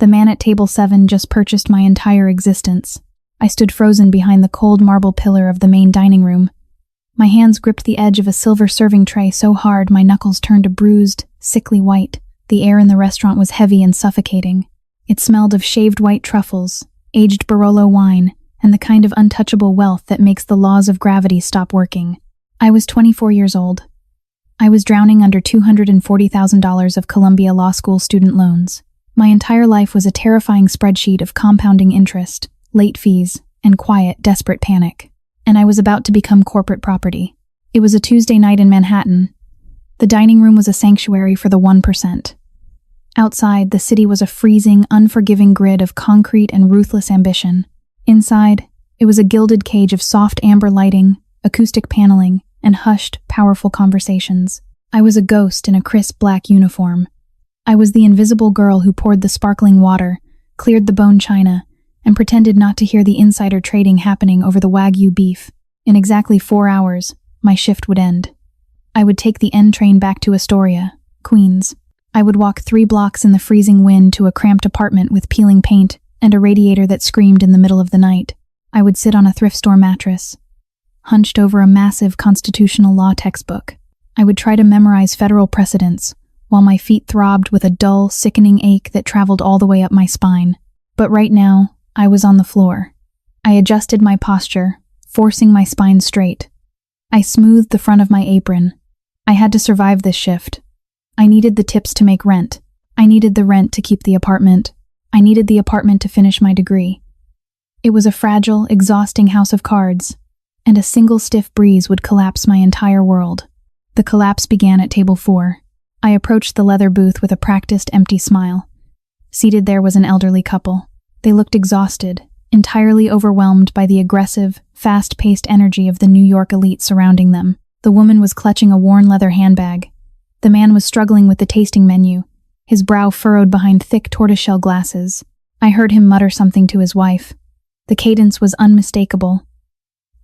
The man at table 7 just purchased my entire existence. I stood frozen behind the cold marble pillar of the main dining room. My hands gripped the edge of a silver serving tray so hard my knuckles turned a bruised, sickly white. The air in the restaurant was heavy and suffocating. It smelled of shaved white truffles, aged Barolo wine, and the kind of untouchable wealth that makes the laws of gravity stop working. I was 24 years old. I was drowning under $240,000 of Columbia Law School student loans. My entire life was a terrifying spreadsheet of compounding interest, late fees, and quiet, desperate panic. And I was about to become corporate property. It was a Tuesday night in Manhattan. The dining room was a sanctuary for the 1%. Outside, the city was a freezing, unforgiving grid of concrete and ruthless ambition. Inside, it was a gilded cage of soft amber lighting, acoustic paneling, and hushed, powerful conversations. I was a ghost in a crisp black uniform. I was the invisible girl who poured the sparkling water, cleared the bone china, and pretended not to hear the insider trading happening over the Wagyu beef. In exactly 4 hours, my shift would end. I would take the N train back to Astoria, Queens. I would walk 3 blocks in the freezing wind to a cramped apartment with peeling paint and a radiator that screamed in the middle of the night. I would sit on a thrift store mattress, hunched over a massive constitutional law textbook. I would try to memorize federal precedents, while my feet throbbed with a dull, sickening ache that traveled all the way up my spine. But right now, I was on the floor. I adjusted my posture, forcing my spine straight. I smoothed the front of my apron. I had to survive this shift. I needed the tips to make rent. I needed the rent to keep the apartment. I needed the apartment to finish my degree. It was a fragile, exhausting house of cards, and a single stiff breeze would collapse my entire world. The collapse began at table 4. I approached the leather booth with a practiced, empty smile. Seated there was an elderly couple. They looked exhausted, entirely overwhelmed by the aggressive, fast-paced energy of the New York elite surrounding them. The woman was clutching a worn leather handbag. The man was struggling with the tasting menu, his brow furrowed behind thick tortoiseshell glasses. I heard him mutter something to his wife. The cadence was unmistakable.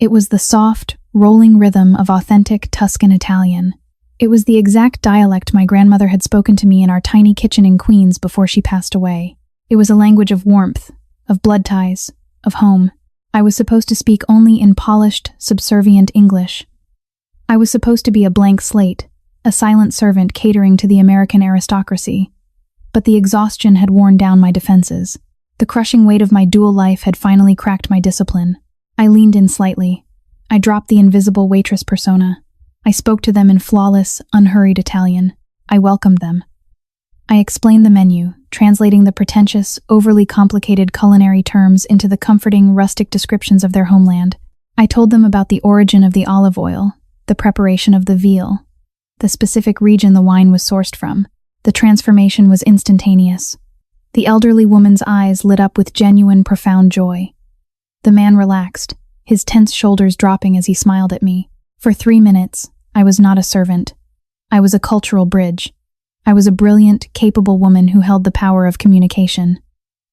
It was the soft, rolling rhythm of authentic Tuscan Italian. It was the exact dialect my grandmother had spoken to me in our tiny kitchen in Queens before she passed away. It was a language of warmth, of blood ties, of home. I was supposed to speak only in polished, subservient English. I was supposed to be a blank slate, a silent servant catering to the American aristocracy. But the exhaustion had worn down my defenses. The crushing weight of my dual life had finally cracked my discipline. I leaned in slightly. I dropped the invisible waitress persona. I spoke to them in flawless, unhurried Italian. I welcomed them. I explained the menu, translating the pretentious, overly complicated culinary terms into the comforting, rustic descriptions of their homeland. I told them about the origin of the olive oil, the preparation of the veal, the specific region the wine was sourced from. The transformation was instantaneous. The elderly woman's eyes lit up with genuine, profound joy. The man relaxed, his tense shoulders dropping as he smiled at me. For 3 minutes, I was not a servant. I was a cultural bridge. I was a brilliant, capable woman who held the power of communication.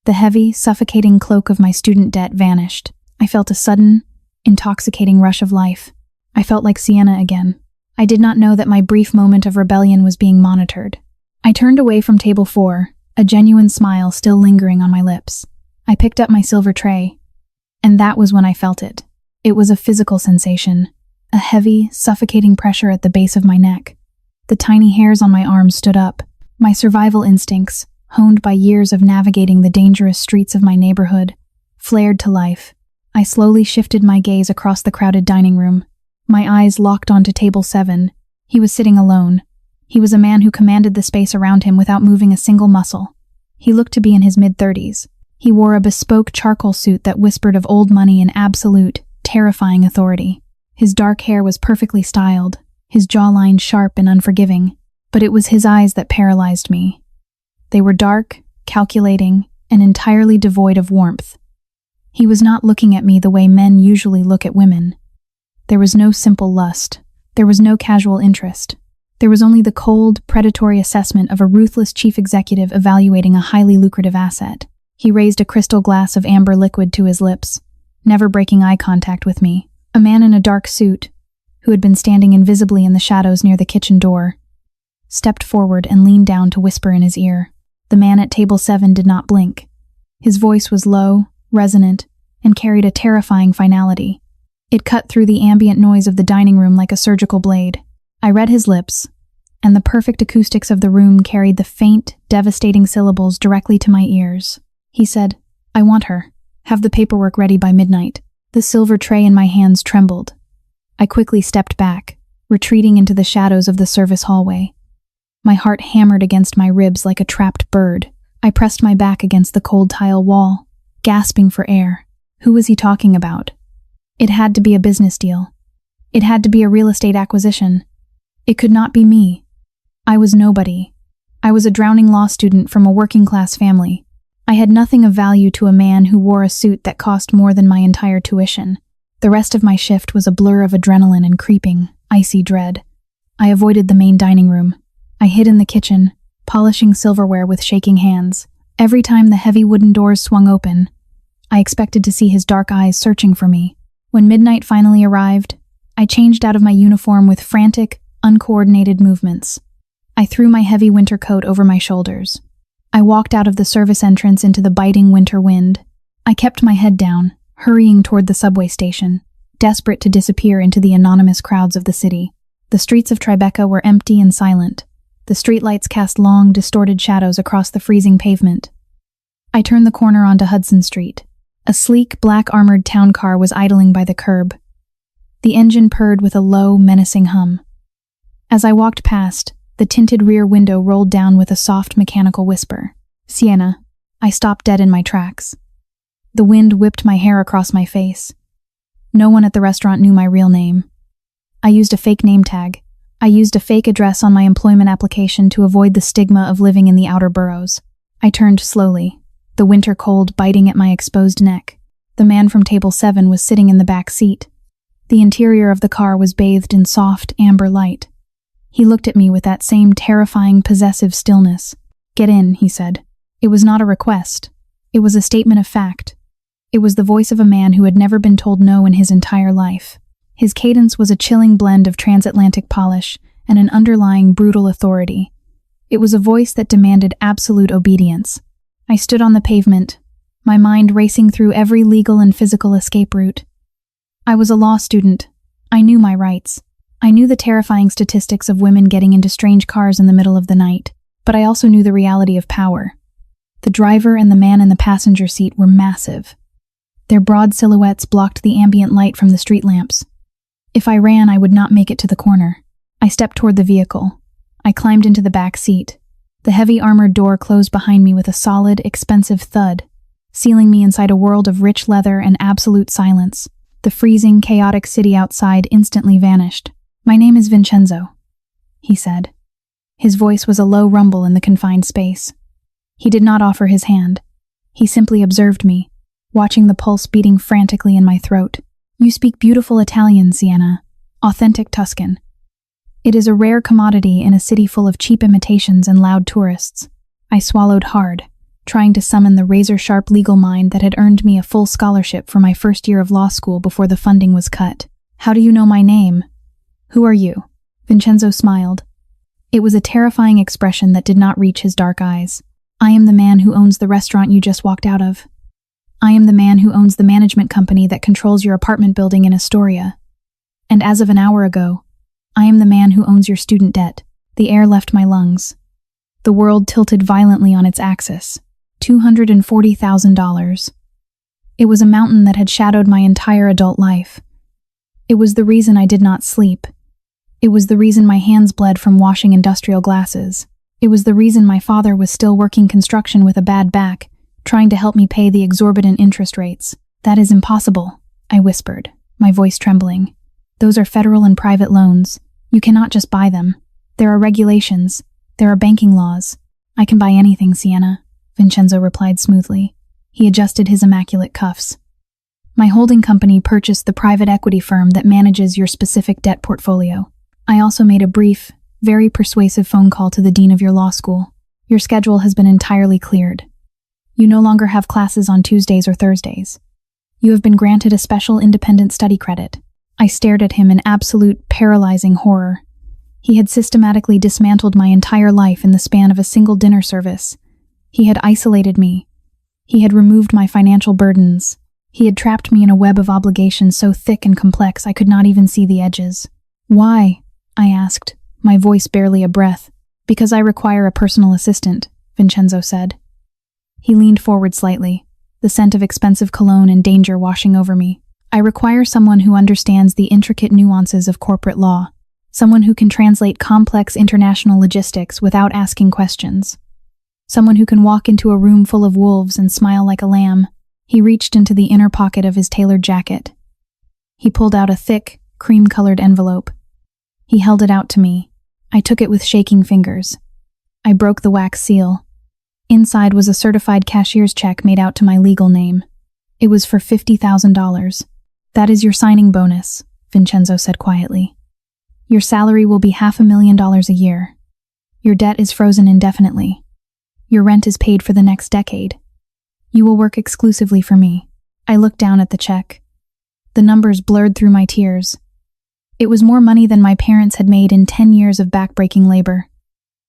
The heavy, suffocating cloak of my student debt vanished. I felt a sudden, intoxicating rush of life. I felt like Sienna again. I did not know that my brief moment of rebellion was being monitored. I turned away from table 4, a genuine smile still lingering on my lips. I picked up my silver tray, and that was when I felt it. It was a physical sensation, a heavy, suffocating pressure at the base of my neck. The tiny hairs on my arms stood up. My survival instincts, honed by years of navigating the dangerous streets of my neighborhood, flared to life. I slowly shifted my gaze across the crowded dining room. My eyes locked onto table 7. He was sitting alone. He was a man who commanded the space around him without moving a single muscle. He looked to be in his mid-30s. He wore a bespoke charcoal suit that whispered of old money and absolute, terrifying authority. His dark hair was perfectly styled, his jawline sharp and unforgiving, but it was his eyes that paralyzed me. They were dark, calculating, and entirely devoid of warmth. He was not looking at me the way men usually look at women. There was no simple lust. There was no casual interest. There was only the cold, predatory assessment of a ruthless chief executive evaluating a highly lucrative asset. He raised a crystal glass of amber liquid to his lips, never breaking eye contact with me. A man in a dark suit, who had been standing invisibly in the shadows near the kitchen door, stepped forward and leaned down to whisper in his ear. The man at table 7 did not blink. His voice was low, resonant, and carried a terrifying finality. It cut through the ambient noise of the dining room like a surgical blade. I read his lips, and the perfect acoustics of the room carried the faint, devastating syllables directly to my ears. He said, "I want her. Have the paperwork ready by midnight." The silver tray in my hands trembled. I quickly stepped back, retreating into the shadows of the service hallway. My heart hammered against my ribs like a trapped bird. I pressed my back against the cold tile wall, gasping for air. Who was he talking about? It had to be a business deal. It had to be a real estate acquisition. It could not be me. I was nobody. I was a drowning law student from a working-class family. I had nothing of value to a man who wore a suit that cost more than my entire tuition. The rest of my shift was a blur of adrenaline and creeping, icy dread. I avoided the main dining room. I hid in the kitchen, polishing silverware with shaking hands. Every time the heavy wooden doors swung open, I expected to see his dark eyes searching for me. When midnight finally arrived, I changed out of my uniform with frantic, uncoordinated movements. I threw my heavy winter coat over my shoulders. I walked out of the service entrance into the biting winter wind. I kept my head down, hurrying toward the subway station, desperate to disappear into the anonymous crowds of the city. The streets of Tribeca were empty and silent. The streetlights cast long, distorted shadows across the freezing pavement. I turned the corner onto Hudson Street. A sleek, black-armored town car was idling by the curb. The engine purred with a low, menacing hum. As I walked past, the tinted rear window rolled down with a soft mechanical whisper. "Sienna." I stopped dead in my tracks. The wind whipped my hair across my face. No one at the restaurant knew my real name. I used a fake name tag. I used a fake address on my employment application to avoid the stigma of living in the outer boroughs. I turned slowly, the winter cold biting at my exposed neck. The man from table 7 was sitting in the back seat. The interior of the car was bathed in soft, amber light. He looked at me with that same terrifying, possessive stillness. "Get in," he said. It was not a request. It was a statement of fact. It was the voice of a man who had never been told no in his entire life. His cadence was a chilling blend of transatlantic polish and an underlying brutal authority. It was a voice that demanded absolute obedience. I stood on the pavement, my mind racing through every legal and physical escape route. I was a law student. I knew my rights. I knew the terrifying statistics of women getting into strange cars in the middle of the night, but I also knew the reality of power. The driver and the man in the passenger seat were massive. Their broad silhouettes blocked the ambient light from the street lamps. If I ran, I would not make it to the corner. I stepped toward the vehicle. I climbed into the back seat. The heavy armored door closed behind me with a solid, expensive thud, sealing me inside a world of rich leather and absolute silence. The freezing, chaotic city outside instantly vanished. "My name is Vincenzo," he said. His voice was a low rumble in the confined space. He did not offer his hand. He simply observed me, watching the pulse beating frantically in my throat. "You speak beautiful Italian, Sienna. Authentic Tuscan. It is a rare commodity in a city full of cheap imitations and loud tourists." I swallowed hard, trying to summon the razor-sharp legal mind that had earned me a full scholarship for my first year of law school before the funding was cut. "How do you know my name? Who are you?" Vincenzo smiled. It was a terrifying expression that did not reach his dark eyes. "I am the man who owns the restaurant you just walked out of. I am the man who owns the management company that controls your apartment building in Astoria. And as of an hour ago, I am the man who owns your student debt." The air left my lungs. The world tilted violently on its axis. $240,000. It was a mountain that had shadowed my entire adult life. It was the reason I did not sleep. It was the reason my hands bled from washing industrial glasses. It was the reason my father was still working construction with a bad back, trying to help me pay the exorbitant interest rates. "That is impossible," I whispered, my voice trembling. "Those are federal and private loans. You cannot just buy them. There are regulations. There are banking laws." "I can buy anything, Sienna," Vincenzo replied smoothly. He adjusted his immaculate cuffs. "My holding company purchased the private equity firm that manages your specific debt portfolio. I also made a brief, very persuasive phone call to the dean of your law school. Your schedule has been entirely cleared. You no longer have classes on Tuesdays or Thursdays. You have been granted a special independent study credit." I stared at him in absolute, paralyzing horror. He had systematically dismantled my entire life in the span of a single dinner service. He had isolated me. He had removed my financial burdens. He had trapped me in a web of obligations so thick and complex I could not even see the edges. "Why?" I asked, my voice barely a breath. "Because I require a personal assistant," Vincenzo said. He leaned forward slightly, the scent of expensive cologne and danger washing over me. "I require someone who understands the intricate nuances of corporate law, someone who can translate complex international logistics without asking questions, someone who can walk into a room full of wolves and smile like a lamb." He reached into the inner pocket of his tailored jacket. He pulled out a thick, cream-colored envelope. He held it out to me. I took it with shaking fingers. I broke the wax seal. Inside was a certified cashier's check made out to my legal name. It was for $50,000. "That is your signing bonus," Vincenzo said quietly. "Your salary will be $500,000 a year. Your debt is frozen indefinitely. Your rent is paid for the next decade. You will work exclusively for me." I looked down at the check. The numbers blurred through my tears. It was more money than my parents had made in 10 years of backbreaking labor.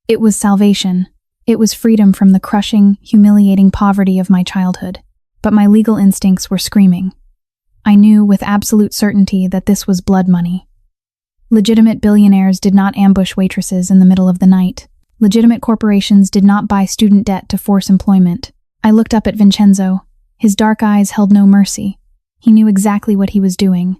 It was salvation. It was freedom from the crushing, humiliating poverty of my childhood. But my legal instincts were screaming. I knew with absolute certainty that this was blood money. Legitimate billionaires did not ambush waitresses in the middle of the night. Legitimate corporations did not buy student debt to force employment. I looked up at Vincenzo. His dark eyes held no mercy. He knew exactly what he was doing.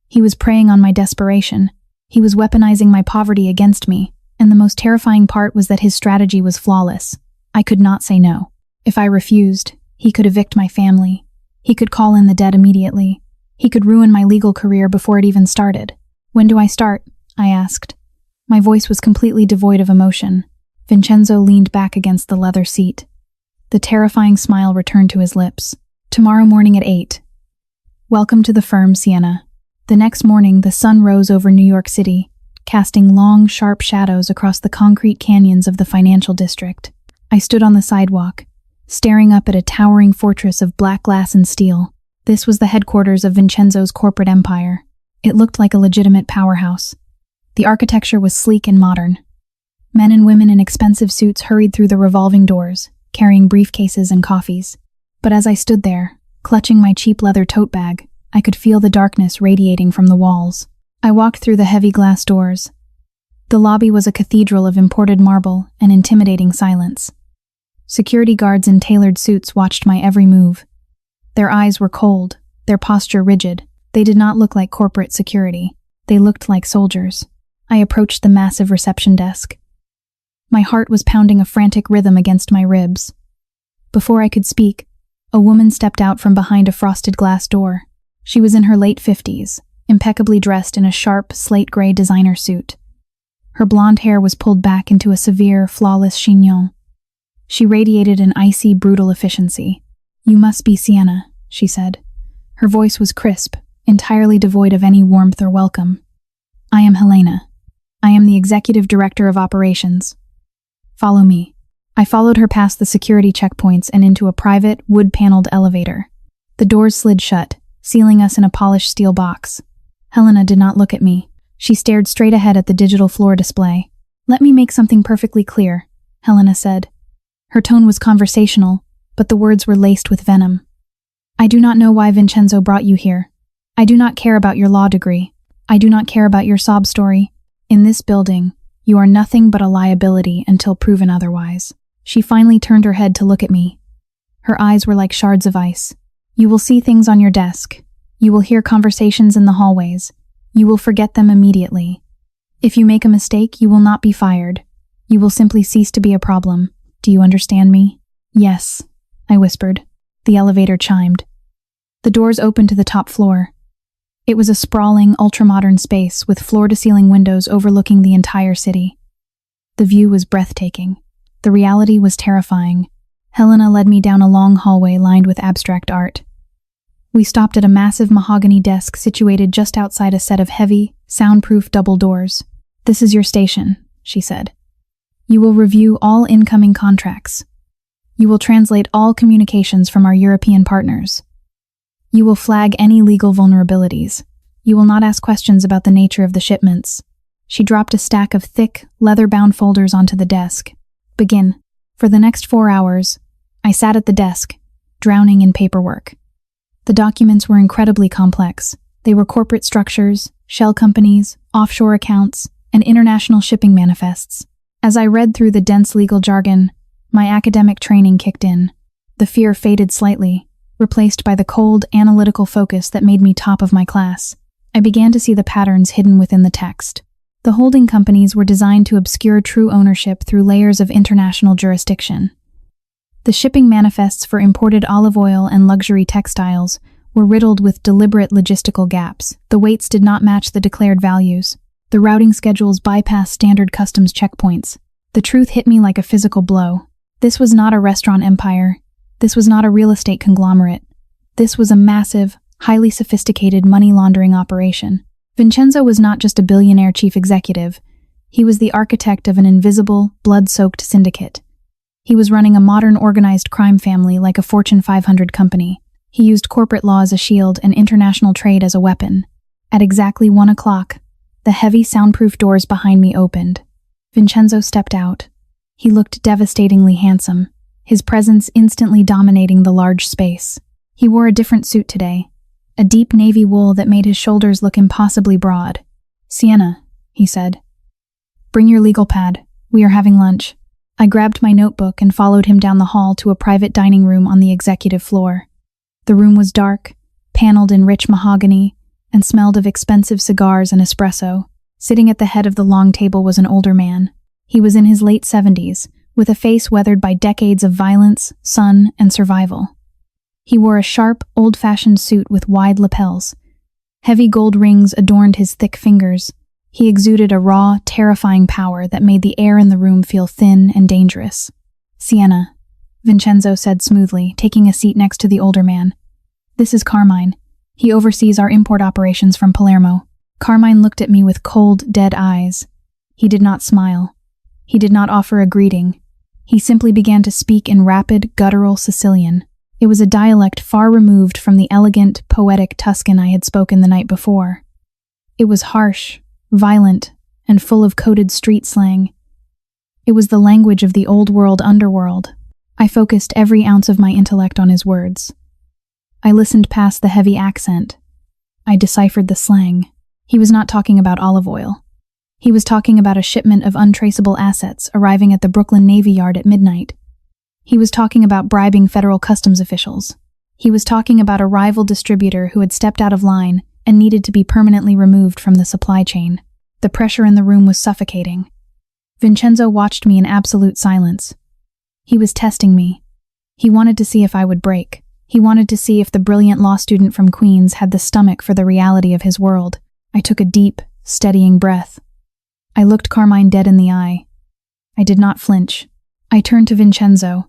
He was preying on my desperation. He was weaponizing my poverty against me, and the most terrifying part was that his strategy was flawless. I could not say no. If I refused, he could evict my family. He could call in the dead immediately. He could ruin my legal career before it even started. "When do I start?" I asked. My voice was completely devoid of emotion. Vincenzo leaned back against the leather seat. The terrifying smile returned to his lips. "Tomorrow morning at 8. Welcome to the firm, Sienna." The next morning, the sun rose over New York City, casting long, sharp shadows across the concrete canyons of the financial district. I stood on the sidewalk, staring up at a towering fortress of black glass and steel. This was the headquarters of Vincenzo's corporate empire. It looked like a legitimate powerhouse. The architecture was sleek and modern. Men and women in expensive suits hurried through the revolving doors, carrying briefcases and coffees. But as I stood there, clutching my cheap leather tote bag, I could feel the darkness radiating from the walls. I walked through the heavy glass doors. The lobby was a cathedral of imported marble and intimidating silence. Security guards in tailored suits watched my every move. Their eyes were cold, their posture rigid. They did not look like corporate security. They looked like soldiers. I approached the massive reception desk. My heart was pounding a frantic rhythm against my ribs. Before I could speak, a woman stepped out from behind a frosted glass door. She was in her late 50s, impeccably dressed in a sharp, slate-gray designer suit. Her blonde hair was pulled back into a severe, flawless chignon. She radiated an icy, brutal efficiency. "You must be Sienna," she said. Her voice was crisp, entirely devoid of any warmth or welcome. "I am Helena. I am the executive director of operations. Follow me." I followed her past the security checkpoints and into a private, wood-paneled elevator. The doors slid shut, sealing us in a polished steel box. Helena did not look at me. She stared straight ahead at the digital floor display. "Let me make something perfectly clear," Helena said. Her tone was conversational, but the words were laced with venom. "I do not know why Vincenzo brought you here. I do not care about your law degree. I do not care about your sob story. In this building, you are nothing but a liability until proven otherwise." She finally turned her head to look at me. Her eyes were like shards of ice. "You will see things on your desk. You will hear conversations in the hallways. You will forget them immediately. If you make a mistake, you will not be fired. You will simply cease to be a problem. Do you understand me?" "Yes," I whispered. The elevator chimed. The doors opened to the top floor. It was a sprawling, ultramodern space with floor-to-ceiling windows overlooking the entire city. The view was breathtaking. The reality was terrifying. Helena led me down a long hallway lined with abstract art. We stopped at a massive mahogany desk situated just outside a set of heavy, soundproof double doors. "This is your station," she said. "You will review all incoming contracts. You will translate all communications from our European partners. You will flag any legal vulnerabilities. You will not ask questions about the nature of the shipments." She dropped a stack of thick, leather-bound folders onto the desk. "Begin. For the next 4 hours, I sat at the desk, drowning in paperwork. The documents were incredibly complex. They were corporate structures, shell companies, offshore accounts, and international shipping manifests. As I read through the dense legal jargon, my academic training kicked in. The fear faded slightly, replaced by the cold, analytical focus that made me top of my class. I began to see the patterns hidden within the text. The holding companies were designed to obscure true ownership through layers of international jurisdiction. The shipping manifests for imported olive oil and luxury textiles were riddled with deliberate logistical gaps. The weights did not match the declared values. The routing schedules bypassed standard customs checkpoints. The truth hit me like a physical blow. This was not a restaurant empire. This was not a real estate conglomerate. This was a massive, highly sophisticated money laundering operation. Vincenzo was not just a billionaire chief executive. He was the architect of an invisible, blood-soaked syndicate. He was running a modern organized crime family like a Fortune 500 company. He used corporate law as a shield and international trade as a weapon. At exactly 1 o'clock, the heavy soundproof doors behind me opened. Vincenzo stepped out. He looked devastatingly handsome, his presence instantly dominating the large space. He wore a different suit today, a deep navy wool that made his shoulders look impossibly broad. "Sienna," he said. "Bring your legal pad. We are having lunch." I grabbed my notebook and followed him down the hall to a private dining room on the executive floor. The room was dark, paneled in rich mahogany, and smelled of expensive cigars and espresso. Sitting at the head of the long table was an older man. He was in his late 70s, with a face weathered by decades of violence, sun, and survival. He wore a sharp, old-fashioned suit with wide lapels. Heavy gold rings adorned his thick fingers. He exuded a raw, terrifying power that made the air in the room feel thin and dangerous. "Sienna," Vincenzo said smoothly, taking a seat next to the older man. "This is Carmine. He oversees our import operations from Palermo." Carmine looked at me with cold, dead eyes. He did not smile. He did not offer a greeting. He simply began to speak in rapid, guttural Sicilian. It was a dialect far removed from the elegant, poetic Tuscan I had spoken the night before. It was harsh, violent, and full of coded street slang. It was the language of the old-world underworld. I focused every ounce of my intellect on his words. I listened past the heavy accent. I deciphered the slang. He was not talking about olive oil. He was talking about a shipment of untraceable assets arriving at the Brooklyn Navy Yard at midnight. He was talking about bribing federal customs officials. He was talking about a rival distributor who had stepped out of line and needed to be permanently removed from the supply chain. The pressure in the room was suffocating. Vincenzo watched me in absolute silence. He was testing me. He wanted to see if I would break. He wanted to see if the brilliant law student from Queens had the stomach for the reality of his world. I took a deep, steadying breath. I looked Carmine dead in the eye. I did not flinch. I turned to Vincenzo.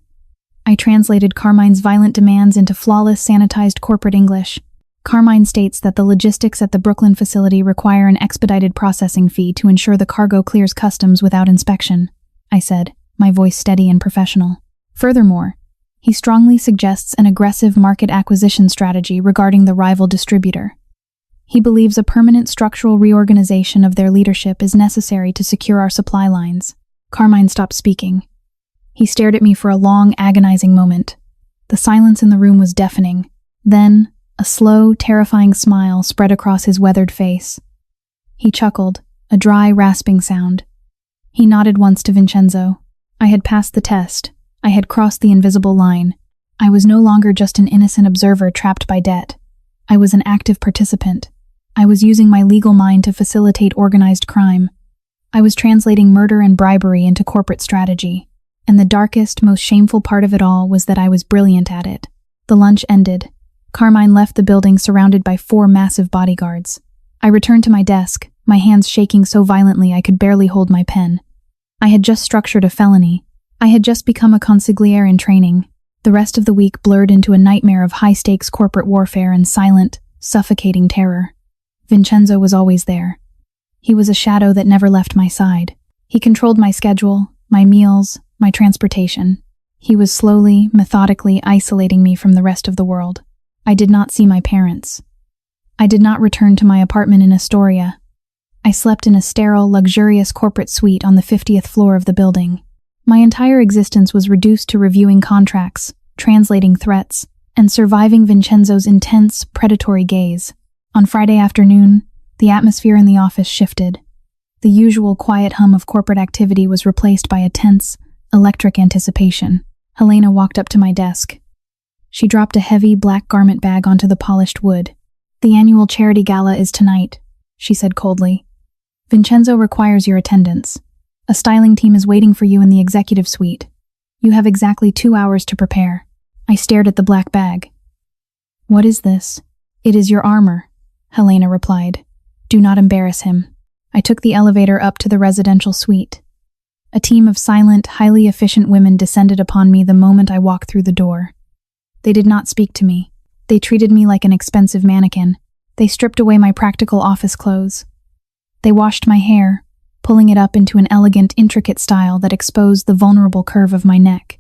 I translated Carmine's violent demands into flawless, sanitized corporate English. Carmine states that the logistics at the Brooklyn facility require an expedited processing fee to ensure the cargo clears customs without inspection, I said, my voice steady and professional. Furthermore, he strongly suggests an aggressive market acquisition strategy regarding the rival distributor. He believes a permanent structural reorganization of their leadership is necessary to secure our supply lines. Carmine stopped speaking. He stared at me for a long, agonizing moment. The silence in the room was deafening. Then, a slow, terrifying smile spread across his weathered face. He chuckled, a dry, rasping sound. He nodded once to Vincenzo. I had passed the test. I had crossed the invisible line. I was no longer just an innocent observer trapped by debt. I was an active participant. I was using my legal mind to facilitate organized crime. I was translating murder and bribery into corporate strategy. And the darkest, most shameful part of it all was that I was brilliant at it. The lunch ended. Carmine left the building surrounded by 4 massive bodyguards. I returned to my desk, my hands shaking so violently I could barely hold my pen. I had just structured a felony. I had just become a consigliere in training. The rest of the week blurred into a nightmare of high-stakes corporate warfare and silent, suffocating terror. Vincenzo was always there. He was a shadow that never left my side. He controlled my schedule, my meals, my transportation. He was slowly, methodically isolating me from the rest of the world. I did not see my parents. I did not return to my apartment in Astoria. I slept in a sterile, luxurious corporate suite on the 50th floor of the building. My entire existence was reduced to reviewing contracts, translating threats, and surviving Vincenzo's intense, predatory gaze. On Friday afternoon, the atmosphere in the office shifted. The usual quiet hum of corporate activity was replaced by a tense, electric anticipation. Helena walked up to my desk. She dropped a heavy, black garment bag onto the polished wood. "The annual charity gala is tonight," she said coldly. "Vincenzo requires your attendance. A styling team is waiting for you in the executive suite. You have exactly 2 hours to prepare." I stared at the black bag. "What is this?" "It is your armor," Helena replied. "Do not embarrass him." I took the elevator up to the residential suite. A team of silent, highly efficient women descended upon me the moment I walked through the door. They did not speak to me. They treated me like an expensive mannequin. They stripped away my practical office clothes. They washed my hair, pulling it up into an elegant, intricate style that exposed the vulnerable curve of my neck.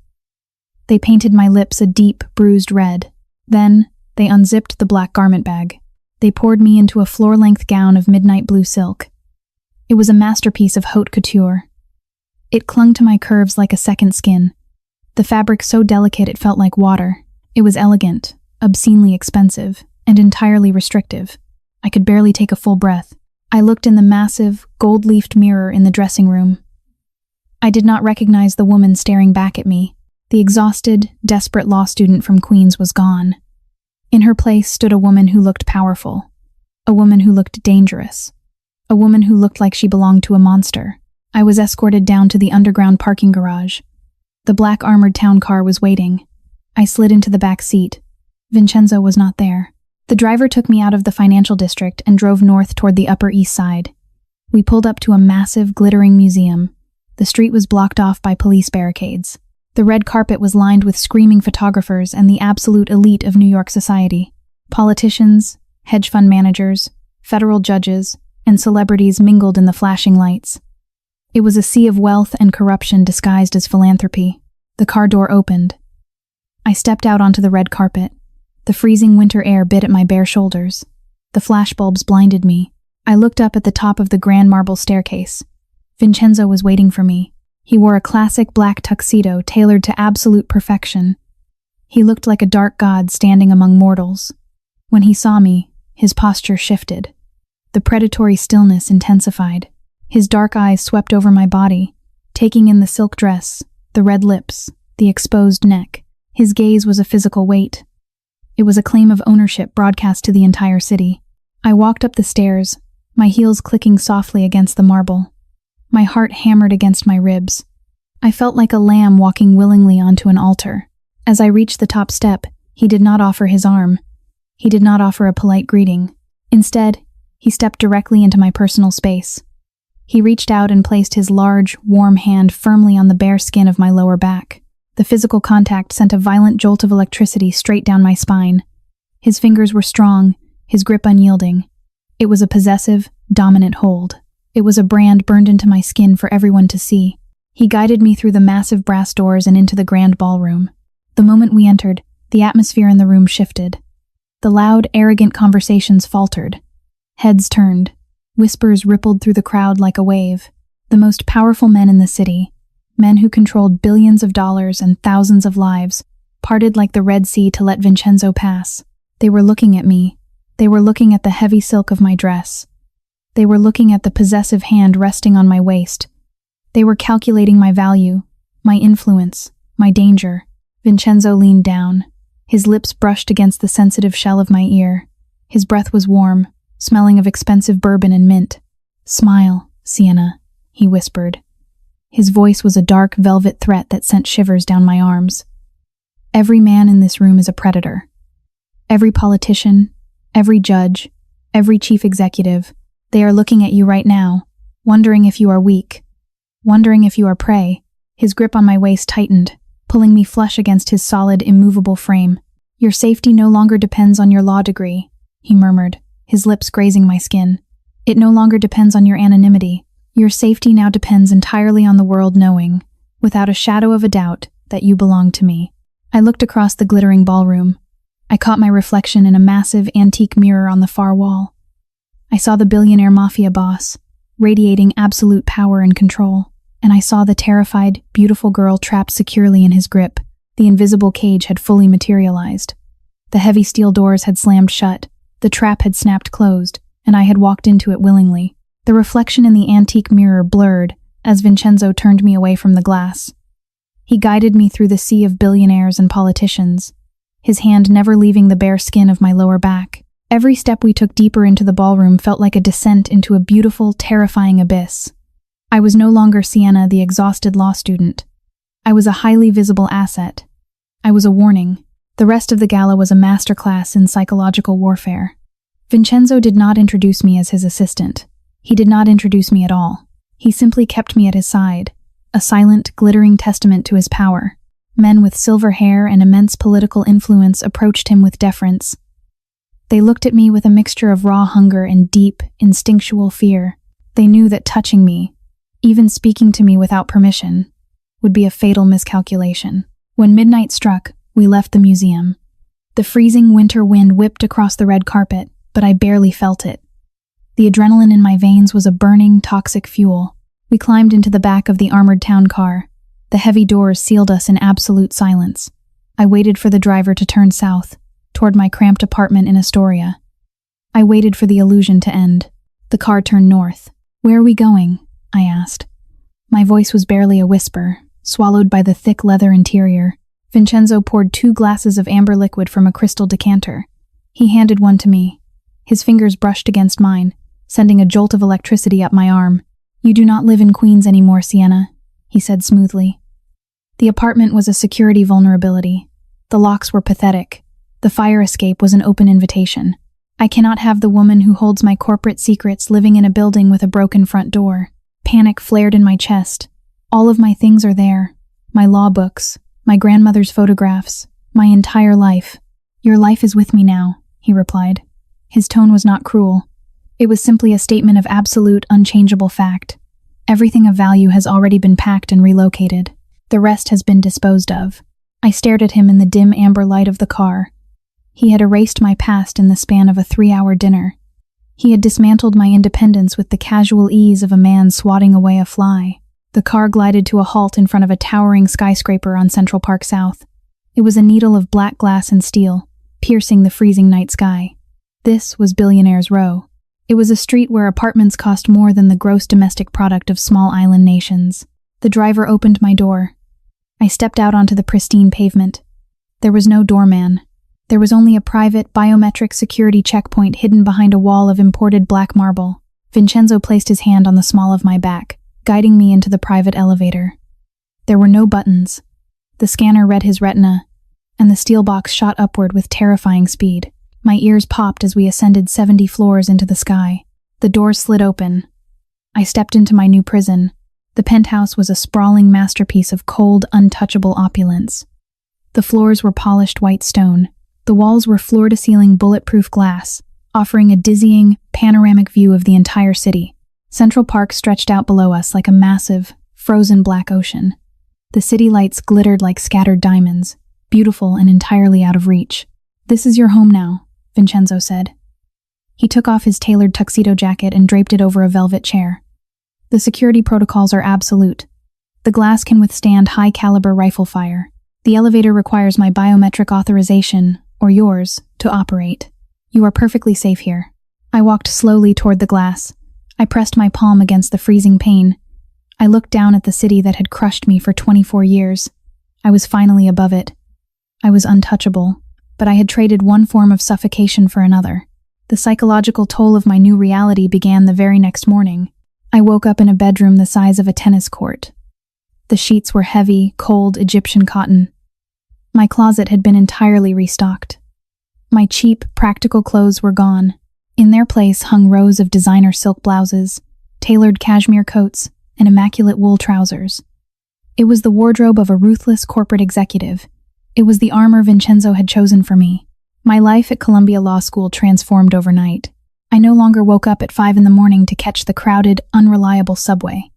They painted my lips a deep, bruised red. Then, they unzipped the black garment bag. They poured me into a floor-length gown of midnight blue silk. It was a masterpiece of haute couture. It clung to my curves like a second skin. The fabric so delicate it felt like water. It was elegant, obscenely expensive, and entirely restrictive. I could barely take a full breath. I looked in the massive, gold-leafed mirror in the dressing room. I did not recognize the woman staring back at me. The exhausted, desperate law student from Queens was gone. In her place stood a woman who looked powerful, a woman who looked dangerous, a woman who looked like she belonged to a monster. I was escorted down to the underground parking garage. The black armored town car was waiting. I slid into the back seat. Vincenzo was not there. The driver took me out of the financial district and drove north toward the Upper East Side. We pulled up to a massive, glittering museum. The street was blocked off by police barricades. The red carpet was lined with screaming photographers and the absolute elite of New York society. Politicians, hedge fund managers, federal judges, and celebrities mingled in the flashing lights. It was a sea of wealth and corruption disguised as philanthropy. The car door opened. I stepped out onto the red carpet. The freezing winter air bit at my bare shoulders. The flashbulbs blinded me. I looked up at the top of the grand marble staircase. Vincenzo was waiting for me. He wore a classic black tuxedo tailored to absolute perfection. He looked like a dark god standing among mortals. When he saw me, his posture shifted. The predatory stillness intensified. His dark eyes swept over my body, taking in the silk dress, the red lips, the exposed neck. His gaze was a physical weight. It was a claim of ownership broadcast to the entire city. I walked up the stairs, my heels clicking softly against the marble. My heart hammered against my ribs. I felt like a lamb walking willingly onto an altar. As I reached the top step, he did not offer his arm. He did not offer a polite greeting. Instead, he stepped directly into my personal space. He reached out and placed his large, warm hand firmly on the bare skin of my lower back. The physical contact sent a violent jolt of electricity straight down my spine. His fingers were strong, his grip unyielding. It was a possessive, dominant hold. It was a brand burned into my skin for everyone to see. He guided me through the massive brass doors and into the grand ballroom. The moment we entered, the atmosphere in the room shifted. The loud, arrogant conversations faltered. Heads turned. Whispers rippled through the crowd like a wave. The most powerful men in the city, men who controlled billions of dollars and thousands of lives, parted like the Red Sea to let Vincenzo pass. They were looking at me. They were looking at the heavy silk of my dress. They were looking at the possessive hand resting on my waist. They were calculating my value, my influence, my danger. Vincenzo leaned down. His lips brushed against the sensitive shell of my ear. His breath was warm, smelling of expensive bourbon and mint. "Smile, Sienna," he whispered. His voice was a dark velvet threat that sent shivers down my arms. Every man in this room is a predator. Every politician, every judge, every chief executive, they are looking at you right now, wondering if you are weak, wondering if you are prey. His grip on my waist tightened, pulling me flush against his solid, immovable frame. "Your safety no longer depends on your law degree," he murmured, his lips grazing my skin. "It no longer depends on your anonymity. Your safety now depends entirely on the world knowing, without a shadow of a doubt, that you belong to me." I looked across the glittering ballroom. I caught my reflection in a massive antique mirror on the far wall. I saw the billionaire mafia boss, radiating absolute power and control, and I saw the terrified, beautiful girl trapped securely in his grip. The invisible cage had fully materialized. The heavy steel doors had slammed shut, the trap had snapped closed, and I had walked into it willingly. The reflection in the antique mirror blurred as Vincenzo turned me away from the glass. He guided me through the sea of billionaires and politicians, his hand never leaving the bare skin of my lower back. Every step we took deeper into the ballroom felt like a descent into a beautiful, terrifying abyss. I was no longer Sienna, the exhausted law student. I was a highly visible asset. I was a warning. The rest of the gala was a masterclass in psychological warfare. Vincenzo did not introduce me as his assistant. He did not introduce me at all. He simply kept me at his side, a silent, glittering testament to his power. Men with silver hair and immense political influence approached him with deference. They looked at me with a mixture of raw hunger and deep, instinctual fear. They knew that touching me, even speaking to me without permission, would be a fatal miscalculation. When midnight struck, we left the museum. The freezing winter wind whipped across the red carpet, but I barely felt it. The adrenaline in my veins was a burning, toxic fuel. We climbed into the back of the armored town car. The heavy doors sealed us in absolute silence. I waited for the driver to turn south, toward my cramped apartment in Astoria. I waited for the illusion to end. The car turned north. "Where are we going?" I asked. My voice was barely a whisper, swallowed by the thick leather interior. Vincenzo poured 2 glasses of amber liquid from a crystal decanter. He handed one to me. His fingers brushed against mine, sending a jolt of electricity up my arm. "You do not live in Queens anymore, Sienna," he said smoothly. The apartment was a security vulnerability. The locks were pathetic. The fire escape was an open invitation. I cannot have the woman who holds my corporate secrets living in a building with a broken front door. Panic flared in my chest. All of my things are there. My law books, my grandmother's photographs, my entire life. "Your life is with me now," he replied. His tone was not cruel. It was simply a statement of absolute, unchangeable fact. Everything of value has already been packed and relocated. The rest has been disposed of. I stared at him in the dim amber light of the car. He had erased my past in the span of a 3-hour dinner. He had dismantled my independence with the casual ease of a man swatting away a fly. The car glided to a halt in front of a towering skyscraper on Central Park South. It was a needle of black glass and steel, piercing the freezing night sky. This was Billionaire's Row. It was a street where apartments cost more than the gross domestic product of small island nations. The driver opened my door. I stepped out onto the pristine pavement. There was no doorman. There was only a private, biometric security checkpoint hidden behind a wall of imported black marble. Vincenzo placed his hand on the small of my back, guiding me into the private elevator. There were no buttons. The scanner read his retina, and the steel box shot upward with terrifying speed. My ears popped as we ascended 70 floors into the sky. The doors slid open. I stepped into my new prison. The penthouse was a sprawling masterpiece of cold, untouchable opulence. The floors were polished white stone. The walls were floor-to-ceiling bulletproof glass, offering a dizzying, panoramic view of the entire city. Central Park stretched out below us like a massive, frozen black ocean. The city lights glittered like scattered diamonds, beautiful and entirely out of reach. "This is your home now," Vincenzo said. He took off his tailored tuxedo jacket and draped it over a velvet chair. "The security protocols are absolute. The glass can withstand high-caliber rifle fire. The elevator requires my biometric authorization, or yours, to operate. You are perfectly safe here." I walked slowly toward the glass. I pressed my palm against the freezing pane. I looked down at the city that had crushed me for 24 years. I was finally above it. I was untouchable, but I had traded one form of suffocation for another. The psychological toll of my new reality began the very next morning. I woke up in a bedroom the size of a tennis court. The sheets were heavy, cold Egyptian cotton. My closet had been entirely restocked. My cheap, practical clothes were gone. In their place hung rows of designer silk blouses, tailored cashmere coats, and immaculate wool trousers. It was the wardrobe of a ruthless corporate executive. It was the armor Vincenzo had chosen for me. My life at Columbia Law School transformed overnight. I no longer woke up at 5 in the morning to catch the crowded, unreliable subway.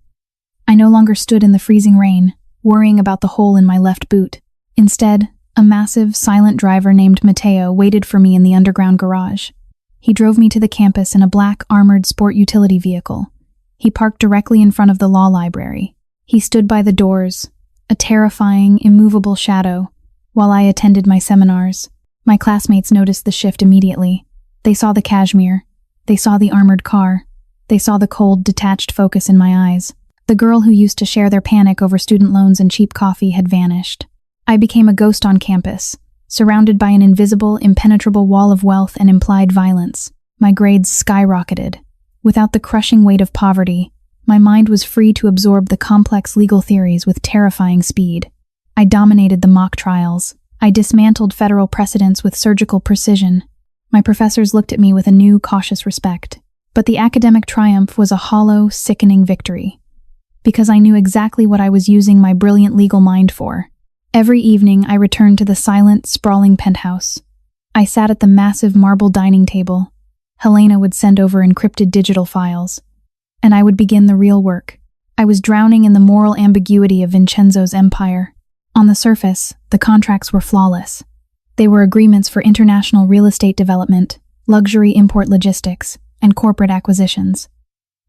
I no longer stood in the freezing rain, worrying about the hole in my left boot. Instead, a massive, silent driver named Matteo waited for me in the underground garage. He drove me to the campus in a black, armored sport utility vehicle. He parked directly in front of the law library. He stood by the doors, a terrifying, immovable shadow, while I attended my seminars. My classmates noticed the shift immediately. They saw the cashmere. They saw the armored car. They saw the cold, detached focus in my eyes. The girl who used to share their panic over student loans and cheap coffee had vanished. I became a ghost on campus, surrounded by an invisible, impenetrable wall of wealth and implied violence. My grades skyrocketed. Without the crushing weight of poverty, my mind was free to absorb the complex legal theories with terrifying speed. I dominated the mock trials. I dismantled federal precedents with surgical precision. My professors looked at me with a new, cautious respect. But the academic triumph was a hollow, sickening victory. Because I knew exactly what I was using my brilliant legal mind for. Every evening, I returned to the silent, sprawling penthouse. I sat at the massive marble dining table. Helena would send over encrypted digital files. And I would begin the real work. I was drowning in the moral ambiguity of Vincenzo's empire. On the surface, the contracts were flawless. They were agreements for international real estate development, luxury import logistics, and corporate acquisitions.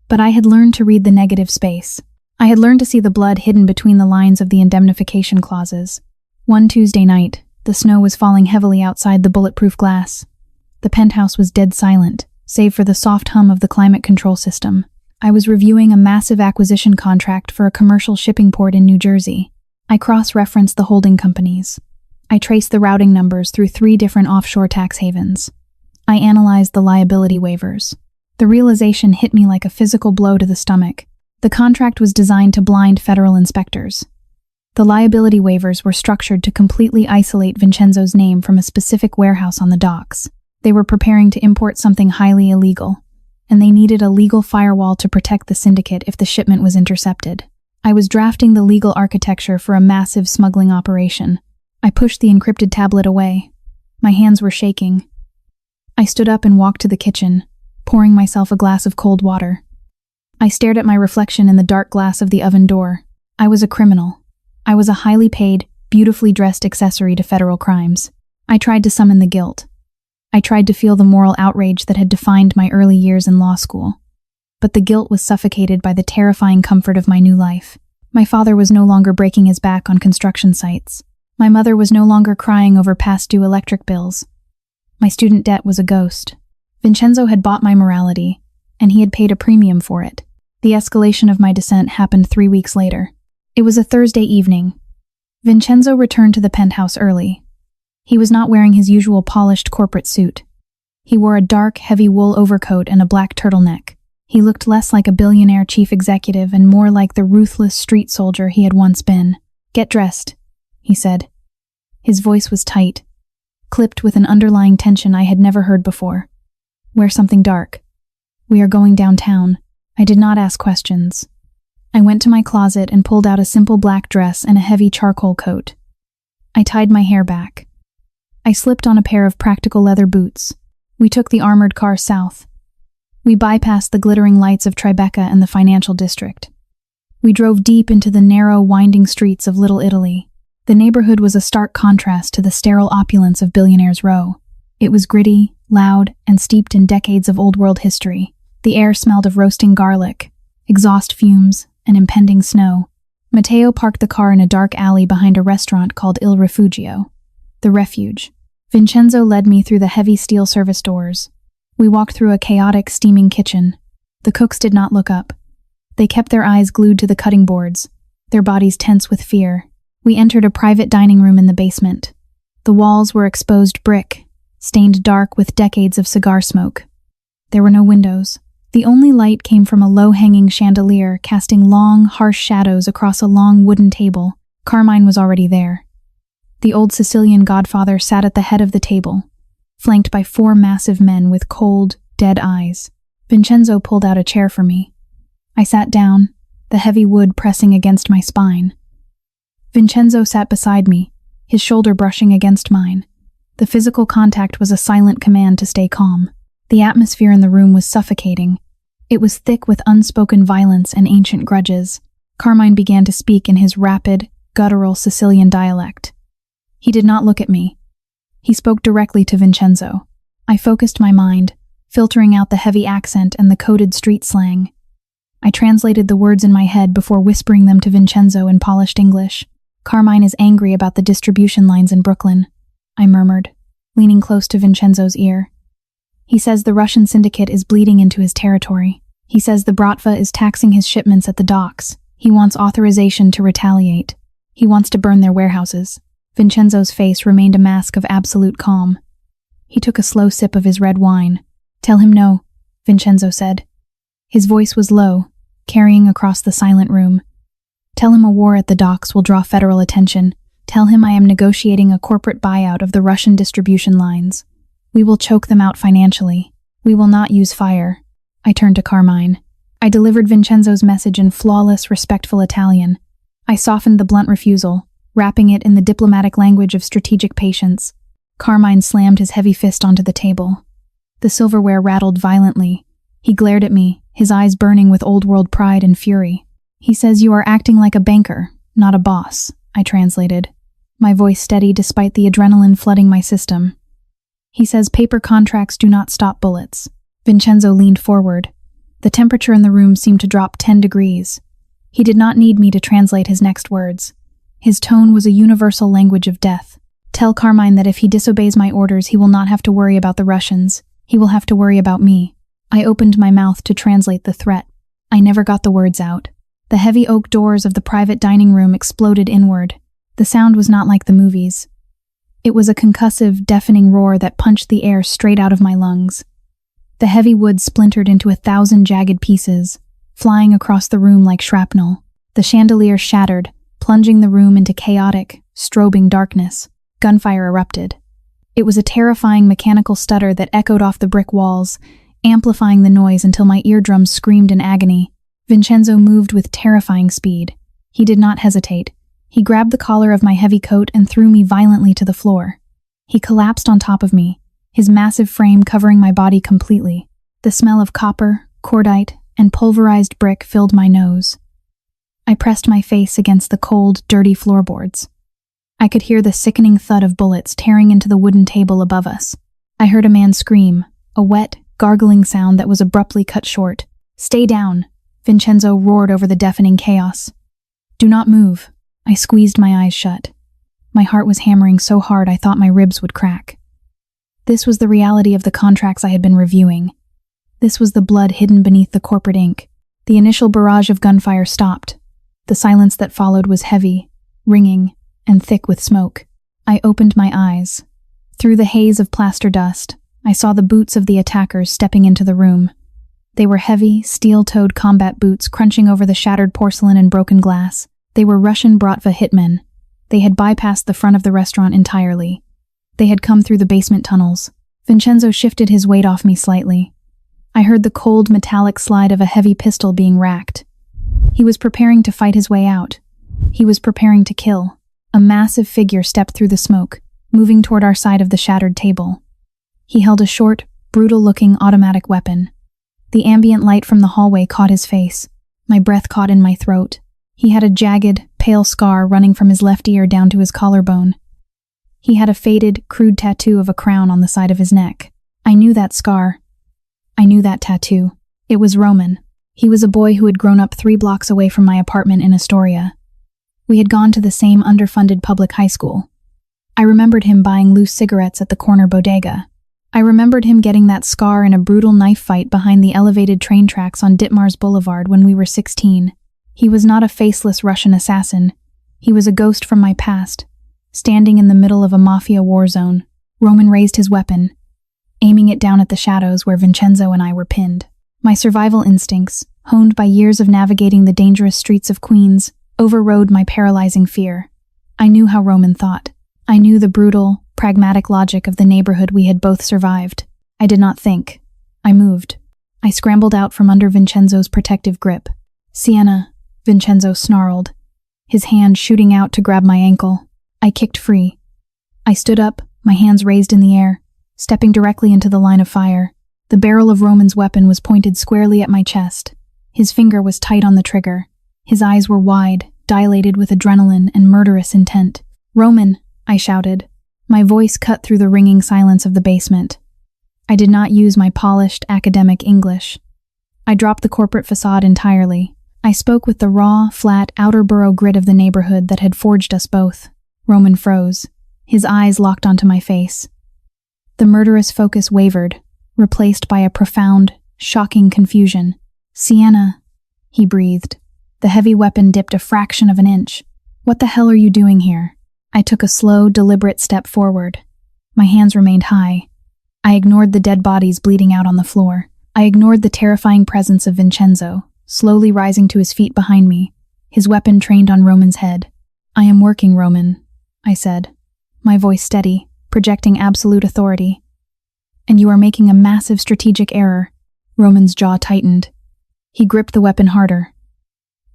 But I had learned to read the negative space. I had learned to see the blood hidden between the lines of the indemnification clauses. One Tuesday night, the snow was falling heavily outside the bulletproof glass. The penthouse was dead silent, save for the soft hum of the climate control system. I was reviewing a massive acquisition contract for a commercial shipping port in New Jersey. I cross-referenced the holding companies. I traced the routing numbers through 3 different offshore tax havens. I analyzed the liability waivers. The realization hit me like a physical blow to the stomach. The contract was designed to blind federal inspectors. The liability waivers were structured to completely isolate Vincenzo's name from a specific warehouse on the docks. They were preparing to import something highly illegal, and they needed a legal firewall to protect the syndicate if the shipment was intercepted. I was drafting the legal architecture for a massive smuggling operation. I pushed the encrypted tablet away. My hands were shaking. I stood up and walked to the kitchen, pouring myself a glass of cold water. I stared at my reflection in the dark glass of the oven door. I was a criminal. I was a highly paid, beautifully dressed accessory to federal crimes. I tried to summon the guilt. I tried to feel the moral outrage that had defined my early years in law school. But the guilt was suffocated by the terrifying comfort of my new life. My father was no longer breaking his back on construction sites. My mother was no longer crying over past-due electric bills. My student debt was a ghost. Vincenzo had bought my morality, and he had paid a premium for it. The escalation of my descent happened 3 weeks later. It was a Thursday evening. Vincenzo returned to the penthouse early. He was not wearing his usual polished corporate suit. He wore a dark, heavy wool overcoat and a black turtleneck. He looked less like a billionaire chief executive and more like the ruthless street soldier he had once been. "Get dressed," he said. His voice was tight, clipped with an underlying tension I had never heard before. "Wear something dark. We are going downtown." I did not ask questions. I went to my closet and pulled out a simple black dress and a heavy charcoal coat. I tied my hair back. I slipped on a pair of practical leather boots. We took the armored car south. We bypassed the glittering lights of Tribeca and the financial district. We drove deep into the narrow, winding streets of Little Italy. The neighborhood was a stark contrast to the sterile opulence of Billionaire's Row. It was gritty, loud, and steeped in decades of old-world history. The air smelled of roasting garlic, exhaust fumes, and impending snow. Matteo parked the car in a dark alley behind a restaurant called Il Refugio, the Refuge. Vincenzo led me through the heavy steel service doors. We walked through a chaotic, steaming kitchen. The cooks did not look up. They kept their eyes glued to the cutting boards, their bodies tense with fear. We entered a private dining room in the basement. The walls were exposed brick, stained dark with decades of cigar smoke. There were no windows. The only light came from a low-hanging chandelier, casting long, harsh shadows across a long wooden table. Carmine was already there. The old Sicilian godfather sat at the head of the table, flanked by 4 massive men with cold, dead eyes. Vincenzo pulled out a chair for me. I sat down, the heavy wood pressing against my spine. Vincenzo sat beside me, his shoulder brushing against mine. The physical contact was a silent command to stay calm. The atmosphere in the room was suffocating. It was thick with unspoken violence and ancient grudges. Carmine began to speak in his rapid, guttural Sicilian dialect. He did not look at me. He spoke directly to Vincenzo. I focused my mind, filtering out the heavy accent and the coded street slang. I translated the words in my head before whispering them to Vincenzo in polished English. Carmine is angry about the distribution lines in Brooklyn, I murmured, leaning close to Vincenzo's ear. He says the Russian syndicate is bleeding into his territory. He says the Bratva is taxing his shipments at the docks. He wants authorization to retaliate. He wants to burn their warehouses. Vincenzo's face remained a mask of absolute calm. He took a slow sip of his red wine. Tell him no, Vincenzo said. His voice was low, carrying across the silent room. Tell him a war at the docks will draw federal attention. Tell him I am negotiating a corporate buyout of the Russian distribution lines. We will choke them out financially. We will not use fire. I turned to Carmine. I delivered Vincenzo's message in flawless, respectful Italian. I softened the blunt refusal, wrapping it in the diplomatic language of strategic patience. Carmine slammed his heavy fist onto the table. The silverware rattled violently. He glared at me, his eyes burning with old-world pride and fury. He says you are acting like a banker, not a boss, I translated, my voice steady despite the adrenaline flooding my system. He says paper contracts do not stop bullets. Vincenzo leaned forward. The temperature in the room seemed to drop 10 degrees. He did not need me to translate his next words. His tone was a universal language of death. Tell Carmine that if he disobeys my orders, he will not have to worry about the Russians. He will have to worry about me. I opened my mouth to translate the threat. I never got the words out. The heavy oak doors of the private dining room exploded inward. The sound was not like the movies. It was a concussive, deafening roar that punched the air straight out of my lungs. The heavy wood splintered into 1,000 jagged pieces, flying across the room like shrapnel. The chandelier shattered, plunging the room into chaotic, strobing darkness. Gunfire erupted. It was a terrifying mechanical stutter that echoed off the brick walls, amplifying the noise until my eardrums screamed in agony. Vincenzo moved with terrifying speed. He did not hesitate. He grabbed the collar of my heavy coat and threw me violently to the floor. He collapsed on top of me, his massive frame covering my body completely. The smell of copper, cordite, and pulverized brick filled my nose. I pressed my face against the cold, dirty floorboards. I could hear the sickening thud of bullets tearing into the wooden table above us. I heard a man scream, a wet, gargling sound that was abruptly cut short. "Stay down," Vincenzo roared over the deafening chaos. "Do not move." I squeezed my eyes shut. My heart was hammering so hard I thought my ribs would crack. This was the reality of the contracts I had been reviewing. This was the blood hidden beneath the corporate ink. The initial barrage of gunfire stopped. The silence that followed was heavy, ringing, and thick with smoke. I opened my eyes. Through the haze of plaster dust, I saw the boots of the attackers stepping into the room. They were heavy, steel-toed combat boots crunching over the shattered porcelain and broken glass. They were Russian Bratva hitmen. They had bypassed the front of the restaurant entirely. They had come through the basement tunnels. Vincenzo shifted his weight off me slightly. I heard the cold, metallic slide of a heavy pistol being racked. He was preparing to fight his way out. He was preparing to kill. A massive figure stepped through the smoke, moving toward our side of the shattered table. He held a short, brutal-looking automatic weapon. The ambient light from the hallway caught his face. My breath caught in my throat. He had a jagged, pale scar running from his left ear down to his collarbone. He had a faded, crude tattoo of a crown on the side of his neck. I knew that scar. I knew that tattoo. It was Roman. He was a boy who had grown up 3 blocks away from my apartment in Astoria. We had gone to the same underfunded public high school. I remembered him buying loose cigarettes at the corner bodega. I remembered him getting that scar in a brutal knife fight behind the elevated train tracks on Ditmars Boulevard when we were 16. He was not a faceless Russian assassin. He was a ghost from my past, standing in the middle of a mafia war zone. Roman raised his weapon, aiming it down at the shadows where Vincenzo and I were pinned. My survival instincts, honed by years of navigating the dangerous streets of Queens, overrode my paralyzing fear. I knew how Roman thought. I knew the brutal, pragmatic logic of the neighborhood we had both survived. I did not think. I moved. I scrambled out from under Vincenzo's protective grip. "Sienna," Vincenzo snarled, his hand shooting out to grab my ankle. I kicked free. I stood up, my hands raised in the air, stepping directly into the line of fire. The barrel of Roman's weapon was pointed squarely at my chest. His finger was tight on the trigger. His eyes were wide, dilated with adrenaline and murderous intent. "Roman," I shouted. My voice cut through the ringing silence of the basement. I did not use my polished, academic English. I dropped the corporate facade entirely. I spoke with the raw, flat, outer borough grit of the neighborhood that had forged us both. Roman froze. His eyes locked onto my face. The murderous focus wavered, replaced by a profound, shocking confusion. "Sienna," he breathed. The heavy weapon dipped a fraction of an inch. "What the hell are you doing here?" I took a slow, deliberate step forward. My hands remained high. I ignored the dead bodies bleeding out on the floor. I ignored the terrifying presence of Vincenzo, slowly rising to his feet behind me, his weapon trained on Roman's head. "I am working, Roman," I said, my voice steady, projecting absolute authority. "And you are making a massive strategic error." Roman's jaw tightened. He gripped the weapon harder.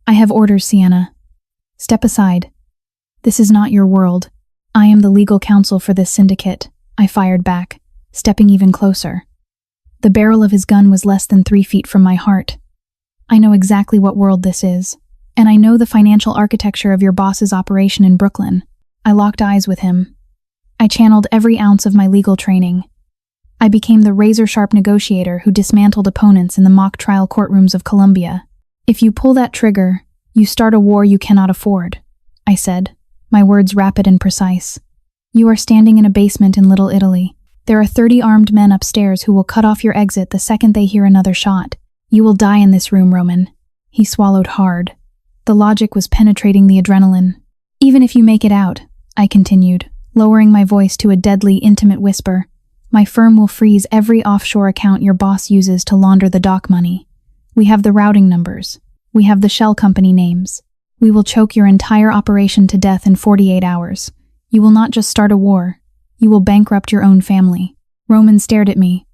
"I have orders, Sienna. Step aside. This is not your world. I am the legal counsel for this syndicate," I fired back, stepping even closer. The barrel of his gun was less than 3 feet from my heart. "I know exactly what world this is, and I know the financial architecture of your boss's operation in Brooklyn." I locked eyes with him. I channeled every ounce of my legal training. I became the razor-sharp negotiator who dismantled opponents in the mock trial courtrooms of Columbia. "If you pull that trigger, you start a war you cannot afford," I said, my words rapid and precise. "You are standing in a basement in Little Italy. There are 30 armed men upstairs who will cut off your exit the second they hear another shot. You will die in this room, Roman." He swallowed hard. The logic was penetrating the adrenaline. "Even if you make it out," I continued, lowering my voice to a deadly, intimate whisper, "my firm will freeze every offshore account your boss uses to launder the dock money. We have the routing numbers. We have the shell company names. We will choke your entire operation to death in 48 hours. You will not just start a war. You will bankrupt your own family." Roman stared at me.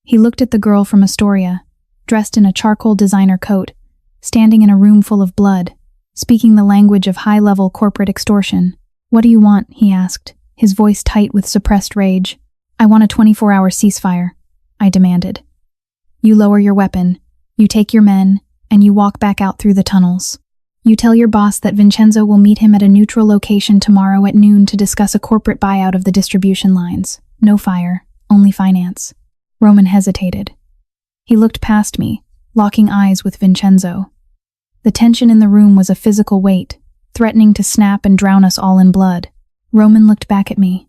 He looked at the girl from Astoria, dressed in a charcoal designer coat, standing in a room full of blood, speaking the language of high-level corporate extortion. "What do you want?" he asked, his voice tight with suppressed rage. "I want a 24-hour ceasefire," I demanded. "You lower your weapon, you take your men, and you walk back out through the tunnels. You tell your boss that Vincenzo will meet him at a neutral location tomorrow at noon to discuss a corporate buyout of the distribution lines. No fire, only finance." Roman hesitated. He looked past me, locking eyes with Vincenzo. The tension in the room was a physical weight, threatening to snap and drown us all in blood. Roman looked back at me.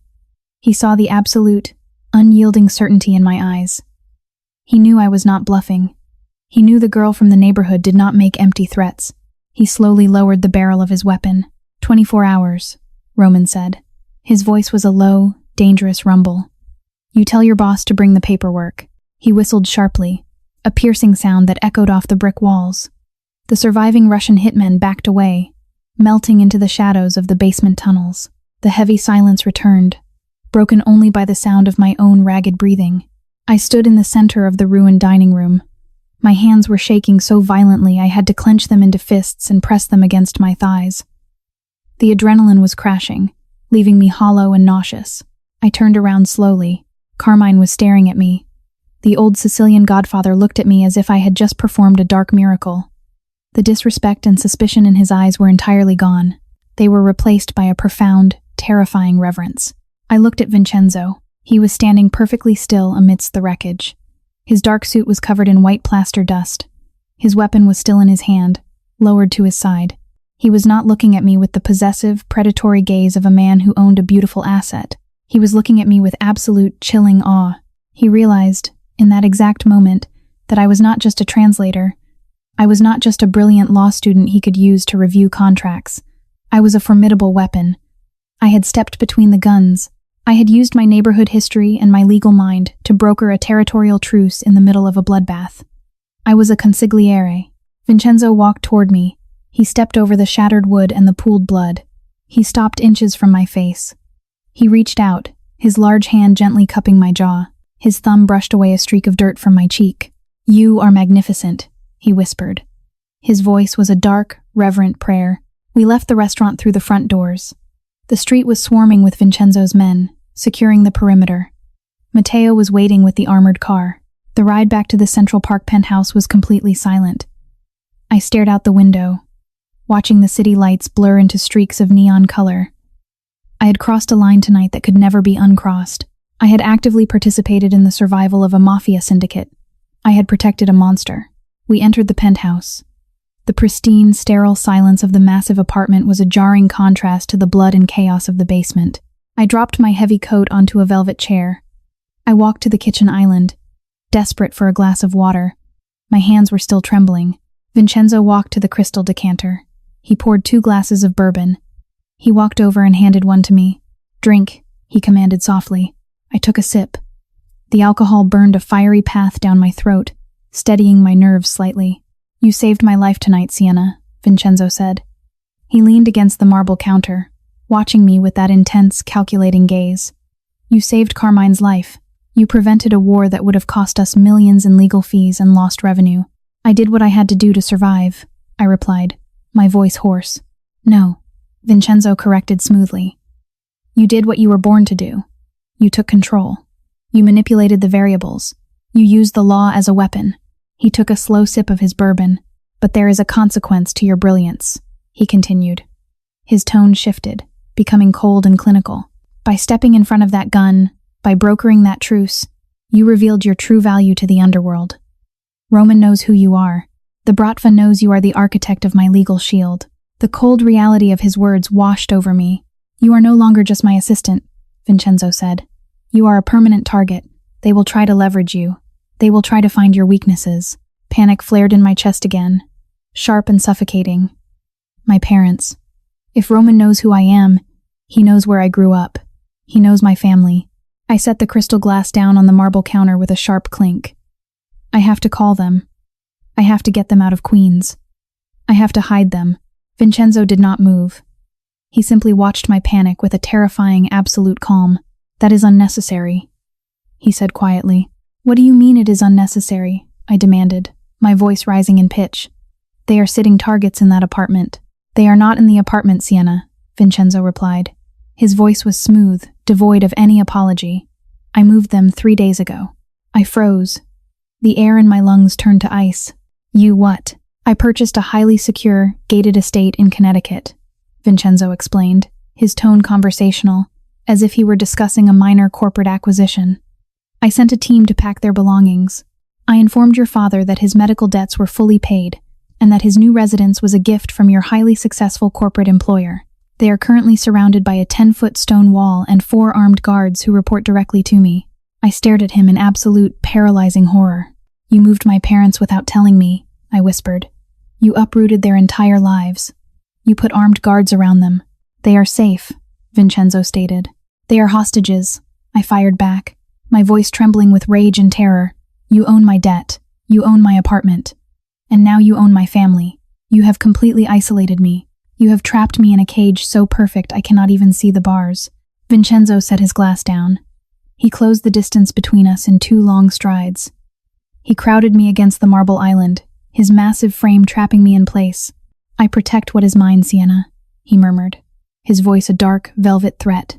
He saw the absolute, unyielding certainty in my eyes. He knew I was not bluffing. He knew the girl from the neighborhood did not make empty threats. He slowly lowered the barrel of his weapon. 24 hours, Roman said. His voice was a low, dangerous rumble. "You tell your boss to bring the paperwork." He whistled sharply, a piercing sound that echoed off the brick walls. The surviving Russian hitmen backed away, melting into the shadows of the basement tunnels. The heavy silence returned, broken only by the sound of my own ragged breathing. I stood in the center of the ruined dining room. My hands were shaking so violently I had to clench them into fists and press them against my thighs. The adrenaline was crashing, leaving me hollow and nauseous. I turned around slowly. Carmine was staring at me. The old Sicilian godfather looked at me as if I had just performed a dark miracle. The disrespect and suspicion in his eyes were entirely gone. They were replaced by a profound, terrifying reverence. I looked at Vincenzo. He was standing perfectly still amidst the wreckage. His dark suit was covered in white plaster dust. His weapon was still in his hand, lowered to his side. He was not looking at me with the possessive, predatory gaze of a man who owned a beautiful asset. He was looking at me with absolute, chilling awe. He realized, in that exact moment, that I was not just a translator. I was not just a brilliant law student he could use to review contracts. I was a formidable weapon. I had stepped between the guns. I had used my neighborhood history and my legal mind to broker a territorial truce in the middle of a bloodbath. I was a consigliere. Vincenzo walked toward me. He stepped over the shattered wood and the pooled blood. He stopped inches from my face. He reached out, his large hand gently cupping my jaw. His thumb brushed away a streak of dirt from my cheek. "You are magnificent," he whispered. His voice was a dark, reverent prayer. We left the restaurant through the front doors. The street was swarming with Vincenzo's men, securing the perimeter. Matteo was waiting with the armored car. The ride back to the Central Park penthouse was completely silent. I stared out the window, watching the city lights blur into streaks of neon color. I had crossed a line tonight that could never be uncrossed. I had actively participated in the survival of a mafia syndicate. I had protected a monster. We entered the penthouse. The pristine, sterile silence of the massive apartment was a jarring contrast to the blood and chaos of the basement. I dropped my heavy coat onto a velvet chair. I walked to the kitchen island, desperate for a glass of water. My hands were still trembling. Vincenzo walked to the crystal decanter. He poured 2 glasses of bourbon. He walked over and handed one to me. "Drink," he commanded softly. I took a sip. The alcohol burned a fiery path down my throat, steadying my nerves slightly. "You saved my life tonight, Sienna," Vincenzo said. He leaned against the marble counter, watching me with that intense, calculating gaze. "You saved Carmine's life. You prevented a war that would have cost us millions in legal fees and lost revenue." "I did what I had to do to survive," I replied, my voice hoarse. "No," Vincenzo corrected smoothly. "You did what you were born to do. You took control. You manipulated the variables. You used the law as a weapon." He took a slow sip of his bourbon. "But there is a consequence to your brilliance," he continued. His tone shifted, becoming cold and clinical. "By stepping in front of that gun, by brokering that truce, you revealed your true value to the underworld. Roman knows who you are. The Bratva knows you are the architect of my legal shield." The cold reality of his words washed over me. "You are no longer just my assistant," Vincenzo said. "You are a permanent target. They will try to leverage you. They will try to find your weaknesses." Panic flared in my chest again, sharp and suffocating. My parents. If Roman knows who I am, he knows where I grew up. He knows my family. I set the crystal glass down on the marble counter with a sharp clink. I have to call them. I have to get them out of Queens. I have to hide them. Vincenzo did not move. He simply watched my panic with a terrifying, absolute calm. "That is unnecessary," he said quietly. "What do you mean it is unnecessary?" I demanded, my voice rising in pitch. "They are sitting targets in that apartment." "They are not in the apartment, Sienna," Vincenzo replied. His voice was smooth, devoid of any apology. "I moved them 3 days ago." I froze. The air in my lungs turned to ice. "You what?" "I purchased a highly secure, gated estate in Connecticut," Vincenzo explained, his tone conversational, as if he were discussing a minor corporate acquisition. "I sent a team to pack their belongings. I informed your father that his medical debts were fully paid, and that his new residence was a gift from your highly successful corporate employer. They are currently surrounded by a 10-foot stone wall and 4 armed guards who report directly to me." I stared at him in absolute, paralyzing horror. "You moved my parents without telling me," I whispered. "You uprooted their entire lives. You put armed guards around them." "They are safe," Vincenzo stated. "They are hostages," I fired back, my voice trembling with rage and terror. "You own my debt. You own my apartment. And now you own my family. You have completely isolated me. You have trapped me in a cage so perfect I cannot even see the bars." Vincenzo set his glass down. He closed the distance between us in 2 long strides. He crowded me against the marble island, his massive frame trapping me in place. "I protect what is mine, Sienna," he murmured, his voice a dark, velvet threat.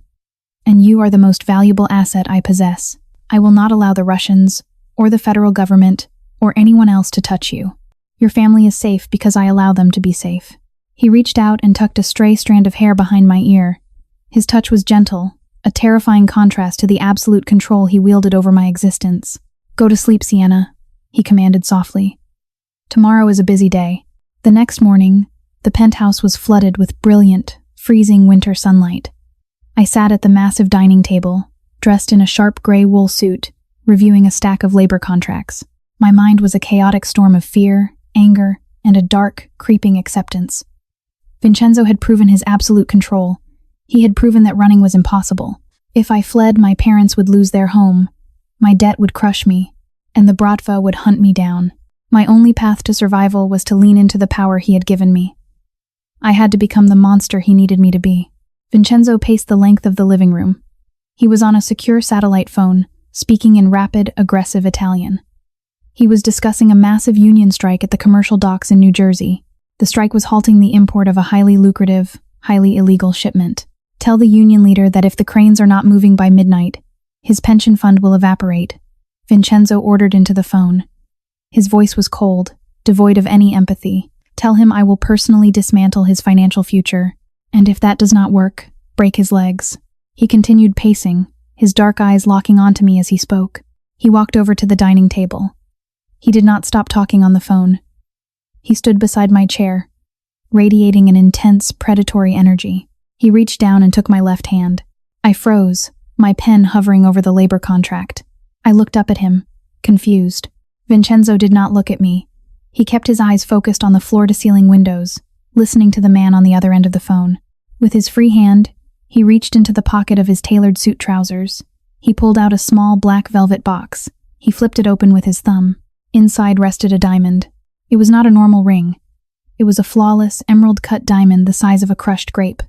"And you are the most valuable asset I possess. I will not allow the Russians, or the federal government, or anyone else to touch you. Your family is safe because I allow them to be safe." He reached out and tucked a stray strand of hair behind my ear. His touch was gentle, a terrifying contrast to the absolute control he wielded over my existence. "Go to sleep, Sienna," he commanded softly. "Tomorrow is a busy day." The next morning, the penthouse was flooded with brilliant, freezing winter sunlight. I sat at the massive dining table, dressed in a sharp gray wool suit, reviewing a stack of labor contracts. My mind was a chaotic storm of fear, anger, and a dark, creeping acceptance. Vincenzo had proven his absolute control. He had proven that running was impossible. If I fled, my parents would lose their home, my debt would crush me, and the Bratva would hunt me down. My only path to survival was to lean into the power he had given me. I had to become the monster he needed me to be. Vincenzo paced the length of the living room. He was on a secure satellite phone, speaking in rapid, aggressive Italian. He was discussing a massive union strike at the commercial docks in New Jersey. The strike was halting the import of a highly lucrative, highly illegal shipment. "Tell the union leader that if the cranes are not moving by midnight, his pension fund will evaporate," Vincenzo ordered into the phone. His voice was cold, devoid of any empathy. "Tell him I will personally dismantle his financial future, and if that does not work, break his legs." He continued pacing, his dark eyes locking onto me as he spoke. He walked over to the dining table. He did not stop talking on the phone. He stood beside my chair, radiating an intense, predatory energy. He reached down and took my left hand. I froze, my pen hovering over the labor contract. I looked up at him, confused. Vincenzo did not look at me. He kept his eyes focused on the floor-to-ceiling windows, listening to the man on the other end of the phone. With his free hand, he reached into the pocket of his tailored suit trousers. He pulled out a small black velvet box. He flipped it open with his thumb. Inside rested a diamond. It was not a normal ring. It was a flawless, emerald-cut diamond the size of a crushed grape.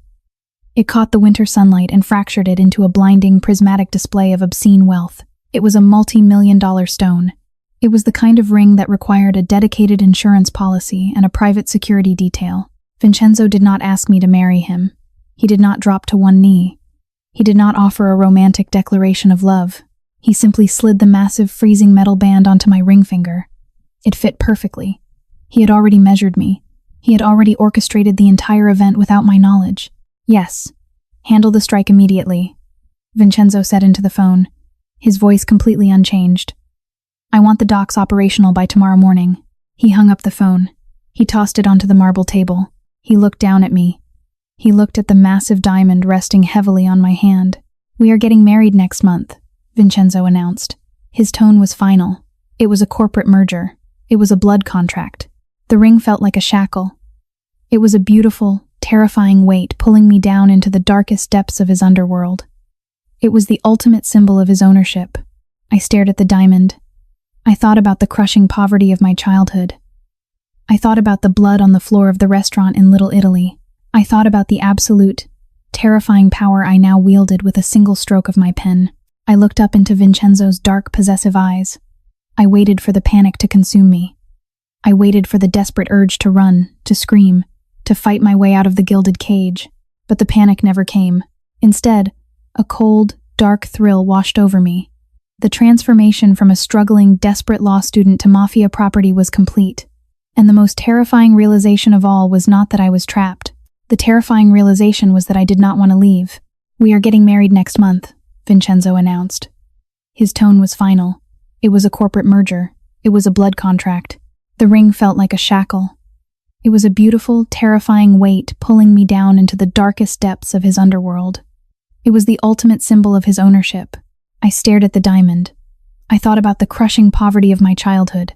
It caught the winter sunlight and fractured it into a blinding, prismatic display of obscene wealth. It was a multi-million-dollar stone. It was the kind of ring that required a dedicated insurance policy and a private security detail. Vincenzo did not ask me to marry him. He did not drop to one knee. He did not offer a romantic declaration of love. He simply slid the massive, freezing metal band onto my ring finger. It fit perfectly. He had already measured me. He had already orchestrated the entire event without my knowledge. Yes. Handle the strike immediately, Vincenzo said into the phone, his voice completely unchanged. I want the docks operational by tomorrow morning. He hung up the phone. He tossed it onto the marble table. He looked down at me. He looked at the massive diamond resting heavily on my hand. We are getting married next month, Vincenzo announced. His tone was final. It was a corporate merger. It was a blood contract. The ring felt like a shackle. It was a beautiful, terrifying weight pulling me down into the darkest depths of his underworld. It was the ultimate symbol of his ownership. I stared at the diamond. I thought about the crushing poverty of my childhood. I thought about the blood on the floor of the restaurant in Little Italy. I thought about the absolute, terrifying power I now wielded with a single stroke of my pen. I looked up into Vincenzo's dark, possessive eyes. I waited for the panic to consume me. I waited for the desperate urge to run, to scream, to fight my way out of the gilded cage. But the panic never came. Instead, a cold, dark thrill washed over me. The transformation from a struggling, desperate law student to mafia property was complete. And the most terrifying realization of all was not that I was trapped. The terrifying realization was that I did not want to leave. We are getting married next month, Vincenzo announced. His tone was final. It was a corporate merger. It was a blood contract. The ring felt like a shackle. It was a beautiful, terrifying weight pulling me down into the darkest depths of his underworld. It was the ultimate symbol of his ownership. I stared at the diamond. I thought about the crushing poverty of my childhood.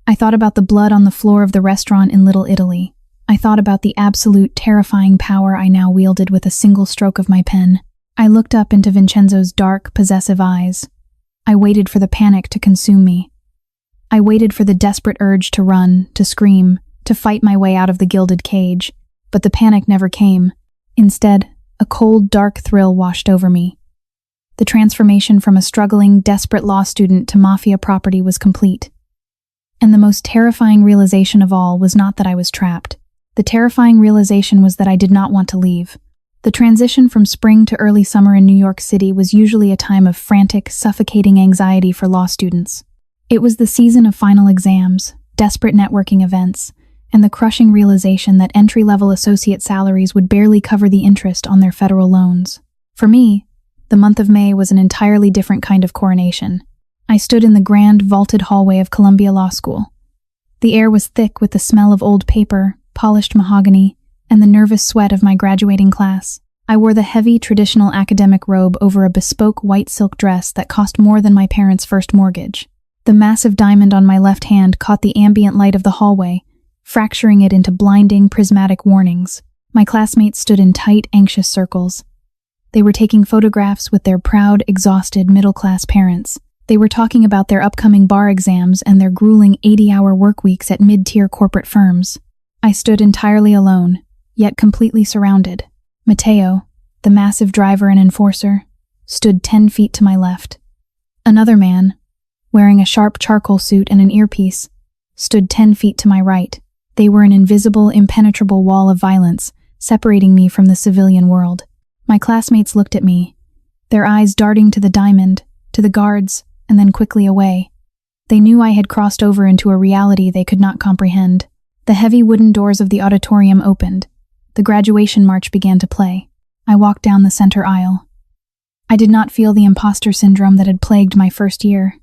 I thought about the blood on the floor of the restaurant in Little Italy. I thought about the absolute, terrifying power I now wielded with a single stroke of my pen. I looked up into Vincenzo's dark, possessive eyes. I waited for the panic to consume me. I waited for the desperate urge to run, to scream, to fight my way out of the gilded cage. But the panic never came. Instead, a cold, dark thrill washed over me. The transformation from a struggling, desperate law student to mafia property was complete. And the most terrifying realization of all was not that I was trapped. The terrifying realization was that I did not want to leave. The transition from spring to early summer in New York City was usually a time of frantic, suffocating anxiety for law students. It was the season of final exams, desperate networking events, and the crushing realization that entry-level associate salaries would barely cover the interest on their federal loans. For me, the month of May was an entirely different kind of coronation. I stood in the grand, vaulted hallway of Columbia Law School. The air was thick with the smell of old paper, polished mahogany, and the nervous sweat of my graduating class. I wore the heavy, traditional academic robe over a bespoke white silk dress that cost more than my parents' first mortgage. The massive diamond on my left hand caught the ambient light of the hallway, fracturing it into blinding, prismatic warnings. My classmates stood in tight, anxious circles. They were taking photographs with their proud, exhausted, middle-class parents. They were talking about their upcoming bar exams and their grueling 80-hour work weeks at mid-tier corporate firms. I stood entirely alone, yet completely surrounded. Matteo, the massive driver and enforcer, stood 10 feet to my left. Another man, wearing a sharp charcoal suit and an earpiece, stood 10 feet to my right. They were an invisible, impenetrable wall of violence, separating me from the civilian world. My classmates looked at me, their eyes darting to the diamond, to the guards, and then quickly away. They knew I had crossed over into a reality they could not comprehend. The heavy wooden doors of the auditorium opened. The graduation march began to play. I walked down the center aisle. I did not feel the imposter syndrome that had plagued my first year.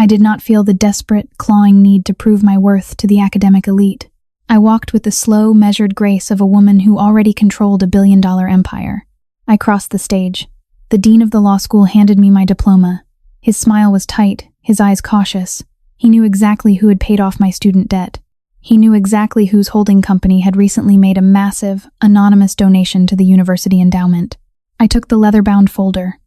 I did not feel the desperate, clawing need to prove my worth to the academic elite. I walked with the slow, measured grace of a woman who already controlled a billion-dollar empire. I crossed the stage. The dean of the law school handed me my diploma. His smile was tight, his eyes cautious. He knew exactly who had paid off my student debt. He knew exactly whose holding company had recently made a massive, anonymous donation to the university endowment. I took the leather-bound folder.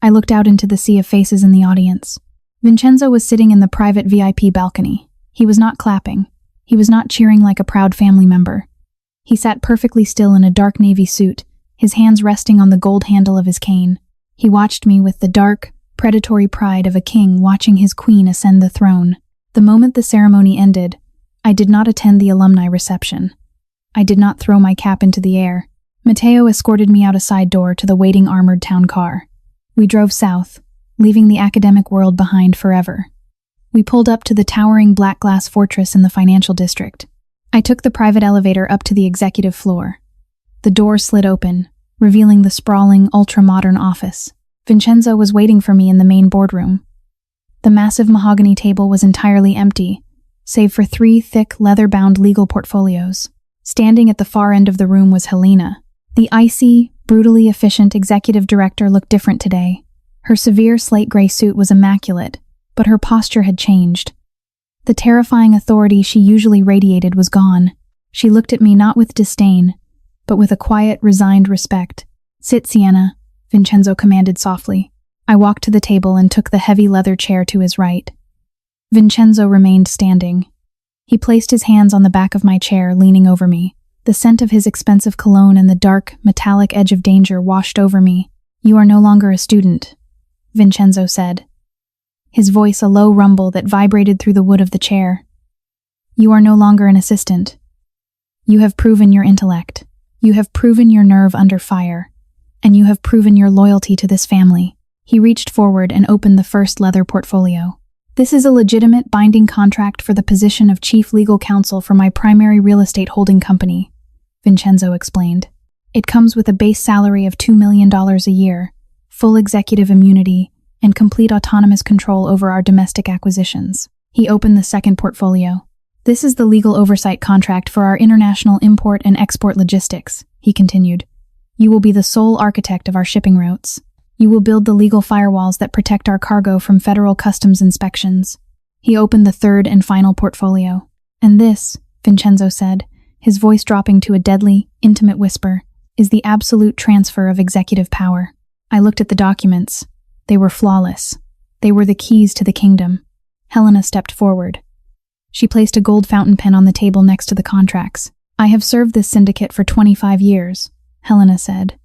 I looked out into the sea of faces in the audience. Vincenzo was sitting in the private VIP balcony. He was not clapping. He was not cheering like a proud family member. He sat perfectly still in a dark navy suit, his hands resting on the gold handle of his cane. He watched me with the dark, predatory pride of a king watching his queen ascend the throne. The moment the ceremony ended, I did not attend the alumni reception. I did not throw my cap into the air. Matteo escorted me out a side door to the waiting armored town car. We drove south, leaving the academic world behind forever. We pulled up to the towering black glass fortress in the financial district. I took the private elevator up to the executive floor. The door slid open, revealing the sprawling, ultra-modern office. Vincenzo was waiting for me in the main boardroom. The massive mahogany table was entirely empty, save for 3 thick, leather-bound legal portfolios. Standing at the far end of the room was Helena. The icy, brutally efficient executive director looked different today. Her severe slate-gray suit was immaculate, but her posture had changed. The terrifying authority she usually radiated was gone. She looked at me not with disdain, but with a quiet, resigned respect. "Sit, Sienna," Vincenzo commanded softly. I walked to the table and took the heavy leather chair to his right. Vincenzo remained standing. He placed his hands on the back of my chair, leaning over me. The scent of his expensive cologne and the dark, metallic edge of danger washed over me. "You are no longer a student," Vincenzo said, his voice a low rumble that vibrated through the wood of the chair. "You are no longer an assistant. You have proven your intellect. You have proven your nerve under fire. And you have proven your loyalty to this family." He reached forward and opened the first leather portfolio. "This is a legitimate binding contract for the position of chief legal counsel for my primary real estate holding company," Vincenzo explained. "It comes with a base salary of $2 million a year, full executive immunity, and complete autonomous control over our domestic acquisitions." He opened the second portfolio. "This is the legal oversight contract for our international import and export logistics," he continued. "You will be the sole architect of our shipping routes. You will build the legal firewalls that protect our cargo from federal customs inspections." He opened the third and final portfolio. "And this," Vincenzo said, his voice dropping to a deadly, intimate whisper, "is the absolute transfer of executive power." I looked at the documents. They were flawless. They were the keys to the kingdom. Helena stepped forward. She placed a gold fountain pen on the table next to the contracts. "I have served this syndicate for 25 years, Helena said.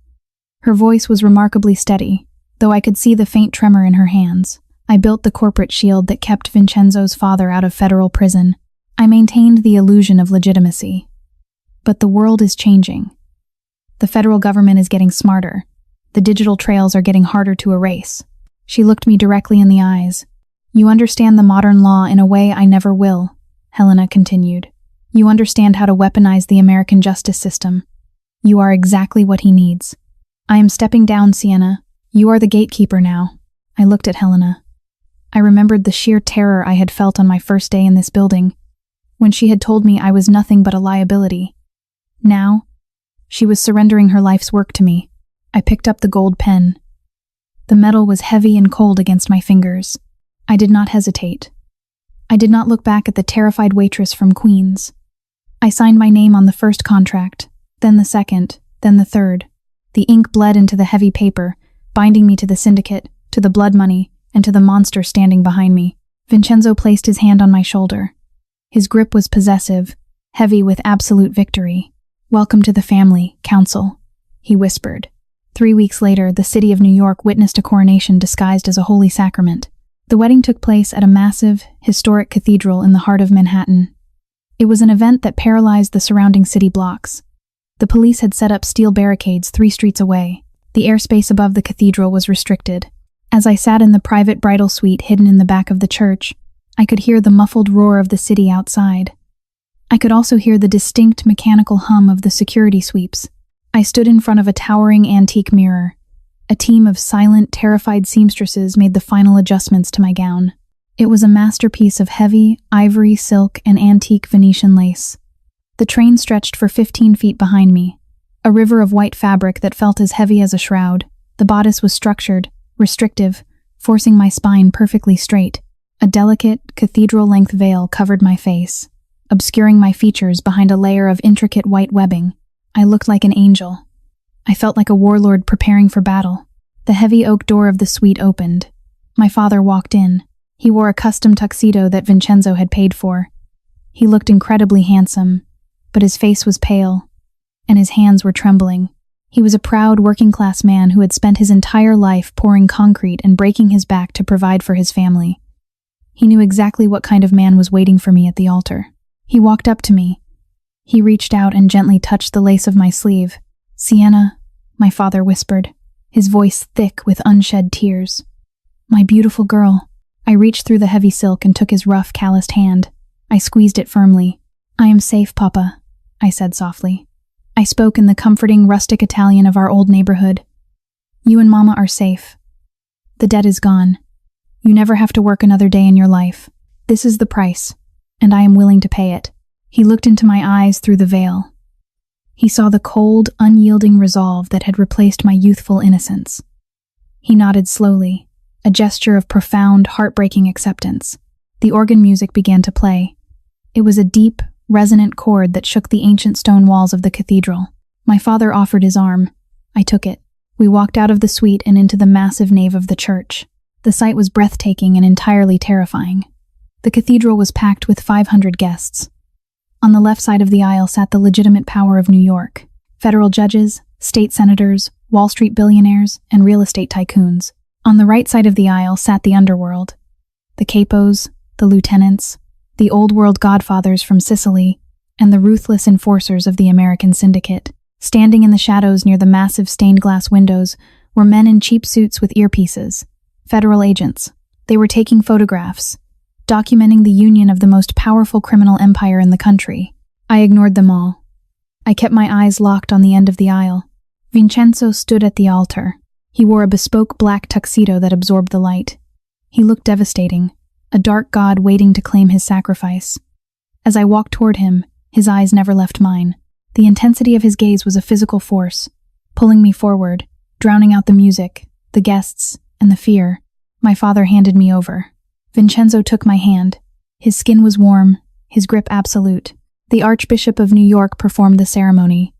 Her voice was remarkably steady, though I could see the faint tremor in her hands. "I built the corporate shield that kept Vincenzo's father out of federal prison. I maintained the illusion of legitimacy. But the world is changing. The federal government is getting smarter. The digital trails are getting harder to erase." She looked me directly in the eyes. "You understand the modern law in a way I never will," Helena continued. "You understand how to weaponize the American justice system. You are exactly what he needs. I am stepping down, Sienna. You are the gatekeeper now." I looked at Helena. I remembered the sheer terror I had felt on my first day in this building, when she had told me I was nothing but a liability. Now, she was surrendering her life's work to me. I picked up the gold pen. The metal was heavy and cold against my fingers. I did not hesitate. I did not look back at the terrified waitress from Queens. I signed my name on the first contract, then the second, then the third. The ink bled into the heavy paper, binding me to the syndicate, to the blood money, and to the monster standing behind me. Vincenzo placed his hand on my shoulder. His grip was possessive, heavy with absolute victory. "Welcome to the family, counsel," he whispered. 3 weeks later, the city of New York witnessed a coronation disguised as a holy sacrament. The wedding took place at a massive, historic cathedral in the heart of Manhattan. It was an event that paralyzed the surrounding city blocks. The police had set up steel barricades 3 streets away. The airspace above the cathedral was restricted. As I sat in the private bridal suite hidden in the back of the church, I could hear the muffled roar of the city outside. I could also hear the distinct mechanical hum of the security sweeps. I stood in front of a towering antique mirror. A team of silent, terrified seamstresses made the final adjustments to my gown. It was a masterpiece of heavy, ivory, silk, and antique Venetian lace. The train stretched for 15 feet behind me, a river of white fabric that felt as heavy as a shroud. The bodice was structured, restrictive, forcing my spine perfectly straight. A delicate, cathedral-length veil covered my face, obscuring my features behind a layer of intricate white webbing. I looked like an angel. I felt like a warlord preparing for battle. The heavy oak door of the suite opened. My father walked in. He wore a custom tuxedo that Vincenzo had paid for. He looked incredibly handsome, but his face was pale, and his hands were trembling. He was a proud, working-class man who had spent his entire life pouring concrete and breaking his back to provide for his family. He knew exactly what kind of man was waiting for me at the altar. He walked up to me. He reached out and gently touched the lace of my sleeve. "Sienna," my father whispered, his voice thick with unshed tears. "My beautiful girl." I reached through the heavy silk and took his rough, calloused hand. I squeezed it firmly. "I am safe, Papa," I said softly. I spoke in the comforting, rustic Italian of our old neighborhood. "You and Mama are safe. The debt is gone. You never have to work another day in your life. This is the price, and I am willing to pay it." He looked into my eyes through the veil. He saw the cold, unyielding resolve that had replaced my youthful innocence. He nodded slowly, a gesture of profound, heartbreaking acceptance. The organ music began to play. It was a deep, resonant chord that shook the ancient stone walls of the cathedral. My father offered his arm. I took it. We walked out of the suite and into the massive nave of the church. The sight was breathtaking and entirely terrifying. The cathedral was packed with 500 guests. On the left side of the aisle sat the legitimate power of New York: federal judges, state senators, Wall Street billionaires, and real estate tycoons. On the right side of the aisle sat the underworld: the capos, the lieutenants, the old-world godfathers from Sicily, and the ruthless enforcers of the American syndicate. Standing in the shadows near the massive stained-glass windows were men in cheap suits with earpieces, federal agents. They were taking photographs, documenting the union of the most powerful criminal empire in the country. I ignored them all. I kept my eyes locked on the end of the aisle. Vincenzo stood at the altar. He wore a bespoke black tuxedo that absorbed the light. He looked devastating, a dark god waiting to claim his sacrifice. As I walked toward him, his eyes never left mine. The intensity of his gaze was a physical force, pulling me forward, drowning out the music, the guests, and the fear. My father handed me over. Vincenzo took my hand. His skin was warm, his grip absolute. The Archbishop of New York performed the ceremony.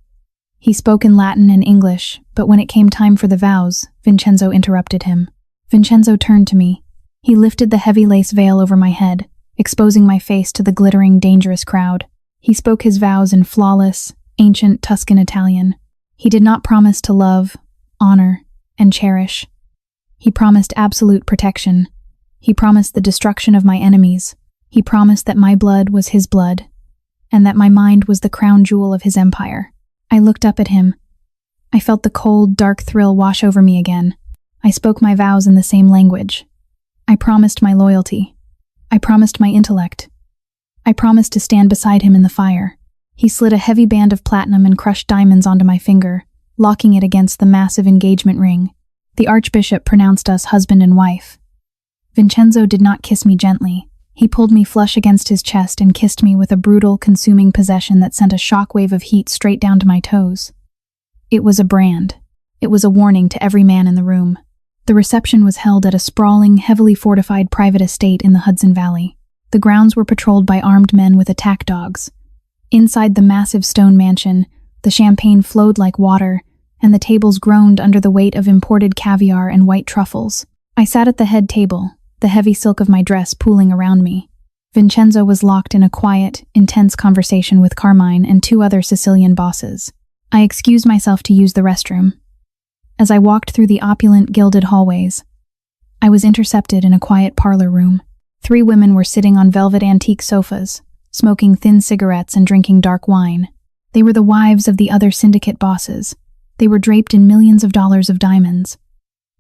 He spoke in Latin and English, but when it came time for the vows, Vincenzo interrupted him. Vincenzo turned to me. He lifted the heavy lace veil over my head, exposing my face to the glittering, dangerous crowd. He spoke his vows in flawless, ancient Tuscan Italian. He did not promise to love, honor, and cherish. He promised absolute protection. He promised the destruction of my enemies. He promised that my blood was his blood, and that my mind was the crown jewel of his empire. I looked up at him. I felt the cold, dark thrill wash over me again. I spoke my vows in the same language. I promised my loyalty. I promised my intellect. I promised to stand beside him in the fire. He slid a heavy band of platinum and crushed diamonds onto my finger, locking it against the massive engagement ring. The Archbishop pronounced us husband and wife. Vincenzo did not kiss me gently. He pulled me flush against his chest and kissed me with a brutal, consuming possession that sent a shockwave of heat straight down to my toes. It was a brand. It was a warning to every man in the room. The reception was held at a sprawling, heavily fortified private estate in the Hudson Valley. The grounds were patrolled by armed men with attack dogs. Inside the massive stone mansion, the champagne flowed like water, and the tables groaned under the weight of imported caviar and white truffles. I sat at the head table, the heavy silk of my dress pooling around me. Vincenzo was locked in a quiet, intense conversation with Carmine and 2 other Sicilian bosses. I excused myself to use the restroom. As I walked through the opulent, gilded hallways, I was intercepted in a quiet parlor room. 3 women were sitting on velvet antique sofas, smoking thin cigarettes and drinking dark wine. They were the wives of the other syndicate bosses. They were draped in millions of dollars of diamonds.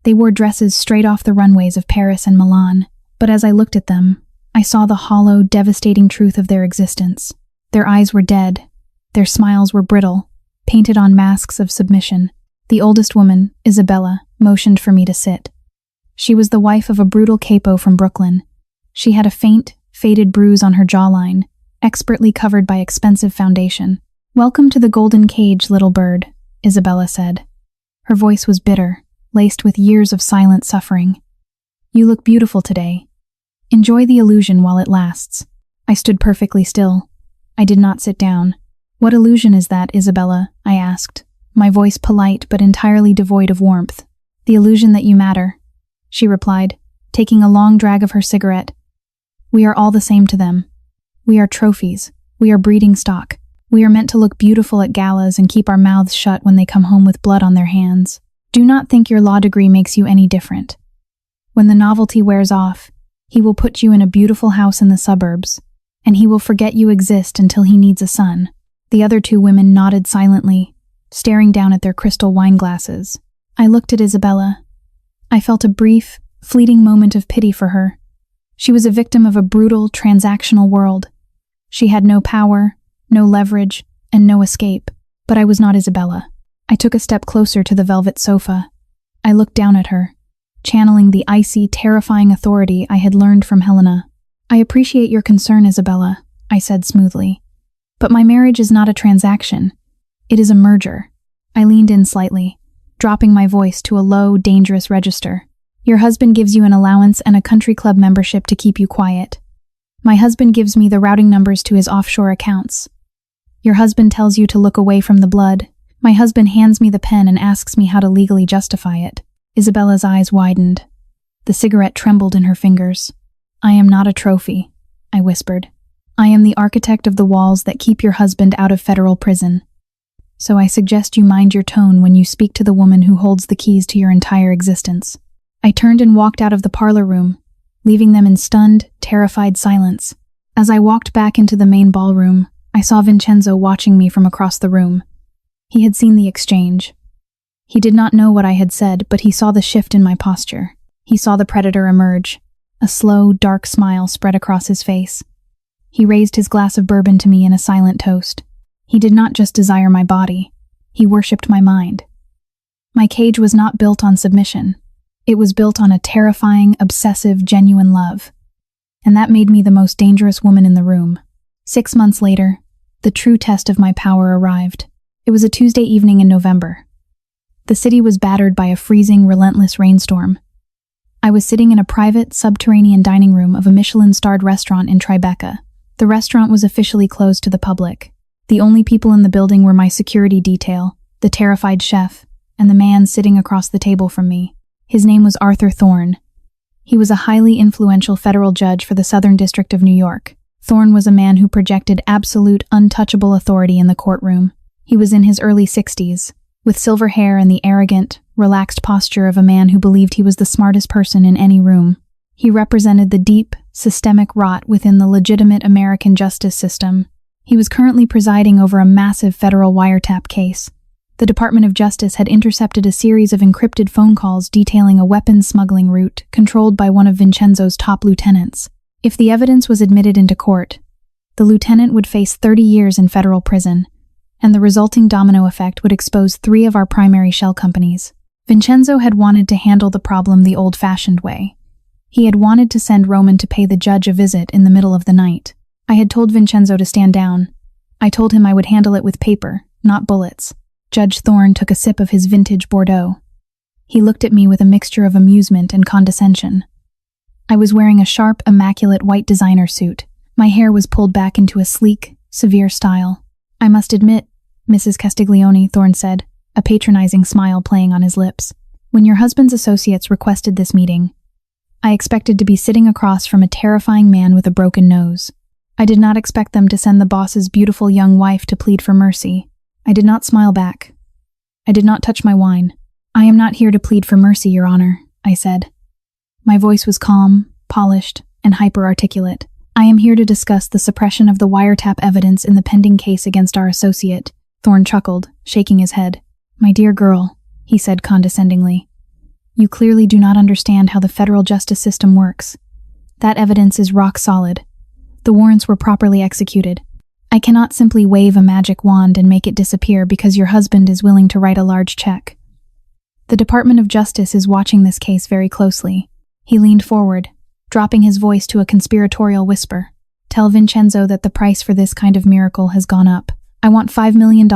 They wore dresses straight off the runways of Paris and Milan, but as I looked at them, I saw the hollow, devastating truth of their existence. Their eyes were dead. Their smiles were brittle, painted on masks of submission. The oldest woman, Isabella, motioned for me to sit. She was the wife of a brutal capo from Brooklyn. She had a faint, faded bruise on her jawline, expertly covered by expensive foundation. "Welcome to the golden cage, little bird," Isabella said. Her voice was bitter, laced with years of silent suffering. "You look beautiful today. Enjoy the illusion while it lasts." I stood perfectly still. I did not sit down. "What illusion is that, Isabella?" I asked, my voice polite but entirely devoid of warmth. "The illusion that you matter," she replied, taking a long drag of her cigarette. "We are all the same to them. We are trophies. We are breeding stock. We are meant to look beautiful at galas and keep our mouths shut when they come home with blood on their hands. Do not think your law degree makes you any different. When the novelty wears off, he will put you in a beautiful house in the suburbs, and he will forget you exist until he needs a son." The other two women nodded silently, staring down at their crystal wine glasses. I looked at Isabella. I felt a brief, fleeting moment of pity for her. She was a victim of a brutal, transactional world. She had no power, no leverage, and no escape. But I was not Isabella. I took a step closer to the velvet sofa. I looked down at her, channeling the icy, terrifying authority I had learned from Helena. "I appreciate your concern, Isabella," I said smoothly. "But my marriage is not a transaction. It is a merger." I leaned in slightly, dropping my voice to a low, dangerous register. "Your husband gives you an allowance and a country club membership to keep you quiet. My husband gives me the routing numbers to his offshore accounts. Your husband tells you to look away from the blood. My husband hands me the pen and asks me how to legally justify it." Isabella's eyes widened. The cigarette trembled in her fingers. "I am not a trophy," I whispered. "I am the architect of the walls that keep your husband out of federal prison. So I suggest you mind your tone when you speak to the woman who holds the keys to your entire existence." I turned and walked out of the parlor room, leaving them in stunned, terrified silence. As I walked back into the main ballroom, I saw Vincenzo watching me from across the room. He had seen the exchange. He did not know what I had said, but he saw the shift in my posture. He saw the predator emerge. A slow, dark smile spread across his face. He raised his glass of bourbon to me in a silent toast. He did not just desire my body. He worshipped my mind. My cage was not built on submission. It was built on a terrifying, obsessive, genuine love. And that made me the most dangerous woman in the room. 6 months later, the true test of my power arrived. It was a Tuesday evening in November. The city was battered by a freezing, relentless rainstorm. I was sitting in a private, subterranean dining room of a Michelin-starred restaurant in Tribeca. The restaurant was officially closed to the public. The only people in the building were my security detail, the terrified chef, and the man sitting across the table from me. His name was Arthur Thorne. He was a highly influential federal judge for the Southern District of New York. Thorne was a man who projected absolute, untouchable authority in the courtroom. He was in his early 60s, with silver hair and the arrogant, relaxed posture of a man who believed he was the smartest person in any room. He represented the deep, systemic rot within the legitimate American justice system. He was currently presiding over a massive federal wiretap case. The Department of Justice had intercepted a series of encrypted phone calls detailing a weapons smuggling route controlled by one of Vincenzo's top lieutenants. If the evidence was admitted into court, the lieutenant would face 30 years in federal prison, and the resulting domino effect would expose 3 of our primary shell companies. Vincenzo had wanted to handle the problem the old-fashioned way. He had wanted to send Roman to pay the judge a visit in the middle of the night. I had told Vincenzo to stand down. I told him I would handle it with paper, not bullets. Judge Thorne took a sip of his vintage Bordeaux. He looked at me with a mixture of amusement and condescension. I was wearing a sharp, immaculate white designer suit. My hair was pulled back into a sleek, severe style. "I must admit, Mrs. Castiglione," Thorne said, a patronizing smile playing on his lips, "when your husband's associates requested this meeting, I expected to be sitting across from a terrifying man with a broken nose. I did not expect them to send the boss's beautiful young wife to plead for mercy." I did not smile back. I did not touch my wine. "I am not here to plead for mercy, Your Honor," I said. My voice was calm, polished, and hyper-articulate. "I am here to discuss the suppression of the wiretap evidence in the pending case against our associate." Thorne chuckled, shaking his head. "My dear girl," he said condescendingly, "you clearly do not understand how the federal justice system works. That evidence is rock solid. The warrants were properly executed. I cannot simply wave a magic wand and make it disappear because your husband is willing to write a large check. The Department of Justice is watching this case very closely." He leaned forward, dropping his voice to a conspiratorial whisper. Tell Vincenzo that the price for this kind of miracle has gone up. I want $5 million,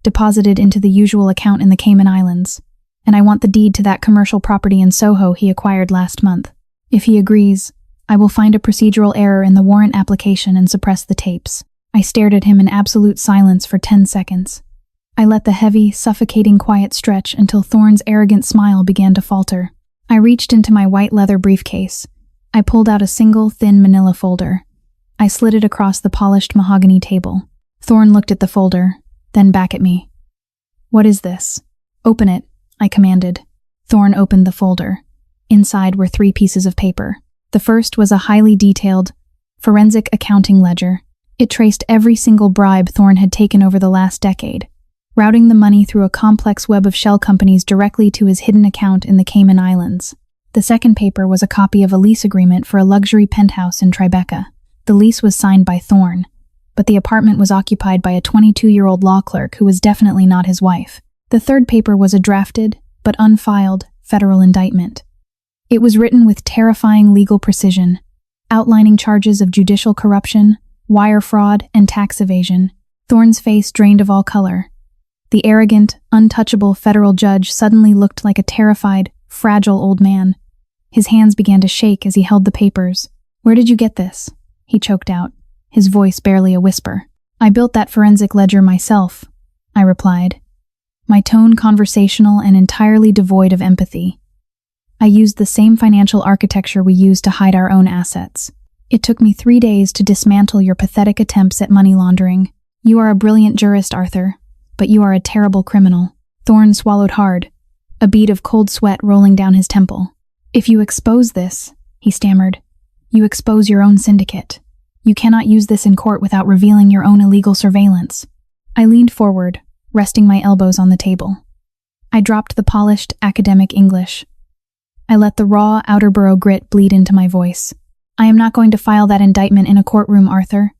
deposited into the usual account in the Cayman Islands. And I want the deed to that commercial property in Soho he acquired last month. If he agrees, I will find a procedural error in the warrant application and suppress the tapes. I stared at him in absolute silence for 10 seconds. I let the heavy, suffocating quiet stretch until Thorne's arrogant smile began to falter. I reached into my white leather briefcase. I pulled out a single, thin manila folder. I slid it across the polished mahogany table. Thorne looked at the folder, then back at me. What is this? Open it, I commanded. Thorne opened the folder. Inside were 3 pieces of paper. The first was a highly detailed, forensic accounting ledger. It traced every single bribe Thorne had taken over the last decade, routing the money through a complex web of shell companies directly to his hidden account in the Cayman Islands. The second paper was a copy of a lease agreement for a luxury penthouse in Tribeca. The lease was signed by Thorne, but the apartment was occupied by a 22-year-old law clerk who was definitely not his wife. The third paper was a drafted, but unfiled, federal indictment. It was written with terrifying legal precision, outlining charges of judicial corruption, wire fraud, and tax evasion. Thorne's face drained of all color. The arrogant, untouchable federal judge suddenly looked like a terrified, fragile old man. His hands began to shake as he held the papers. "Where did you get this?" he choked out, his voice barely a whisper. "I built that forensic ledger myself," I replied, my tone conversational and entirely devoid of empathy. "I used the same financial architecture we use to hide our own assets. It took me 3 days to dismantle your pathetic attempts at money laundering. You are a brilliant jurist, Arthur, but you are a terrible criminal." Thorne swallowed hard, a bead of cold sweat rolling down his temple. "If you expose this," he stammered, "you expose your own syndicate. You cannot use this in court without revealing your own illegal surveillance." I leaned forward, resting my elbows on the table. I dropped the polished, academic English. I let the raw, outerborough grit bleed into my voice. "I am not going to file that indictment in a courtroom, Arthur.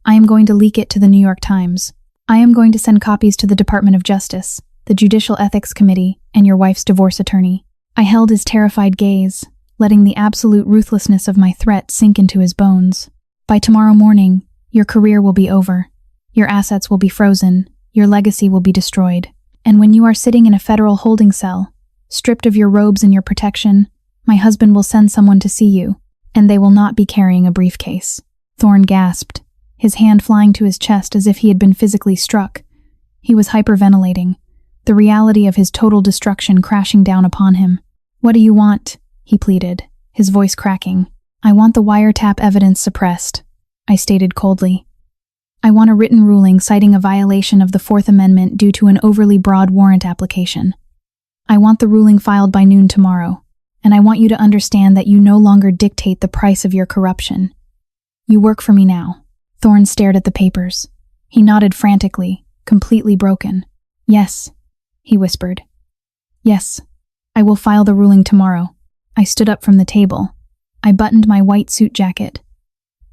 I am going to leak it to the New York Times. I am going to send copies to the Department of Justice, the Judicial Ethics Committee, and your wife's divorce attorney." I held his terrified gaze, letting the absolute ruthlessness of my threat sink into his bones. "By tomorrow morning, your career will be over. Your assets will be frozen. Your legacy will be destroyed. And when you are sitting in a federal holding cell, stripped of your robes and your protection, my husband will send someone to see you, and they will not be carrying a briefcase." Thorne gasped, his hand flying to his chest as if he had been physically struck. He was hyperventilating, the reality of his total destruction crashing down upon him. "What do you want?" he pleaded, his voice cracking. "I want the wiretap evidence suppressed," I stated coldly. "I want a written ruling citing a violation of the Fourth Amendment due to an overly broad warrant application. I want the ruling filed by noon tomorrow, and I want you to understand that you no longer dictate the price of your corruption. You work for me now." Thorne stared at the papers. He nodded frantically, completely broken. "Yes," he whispered. "Yes, I will file the ruling tomorrow." I stood up from the table. I buttoned my white suit jacket.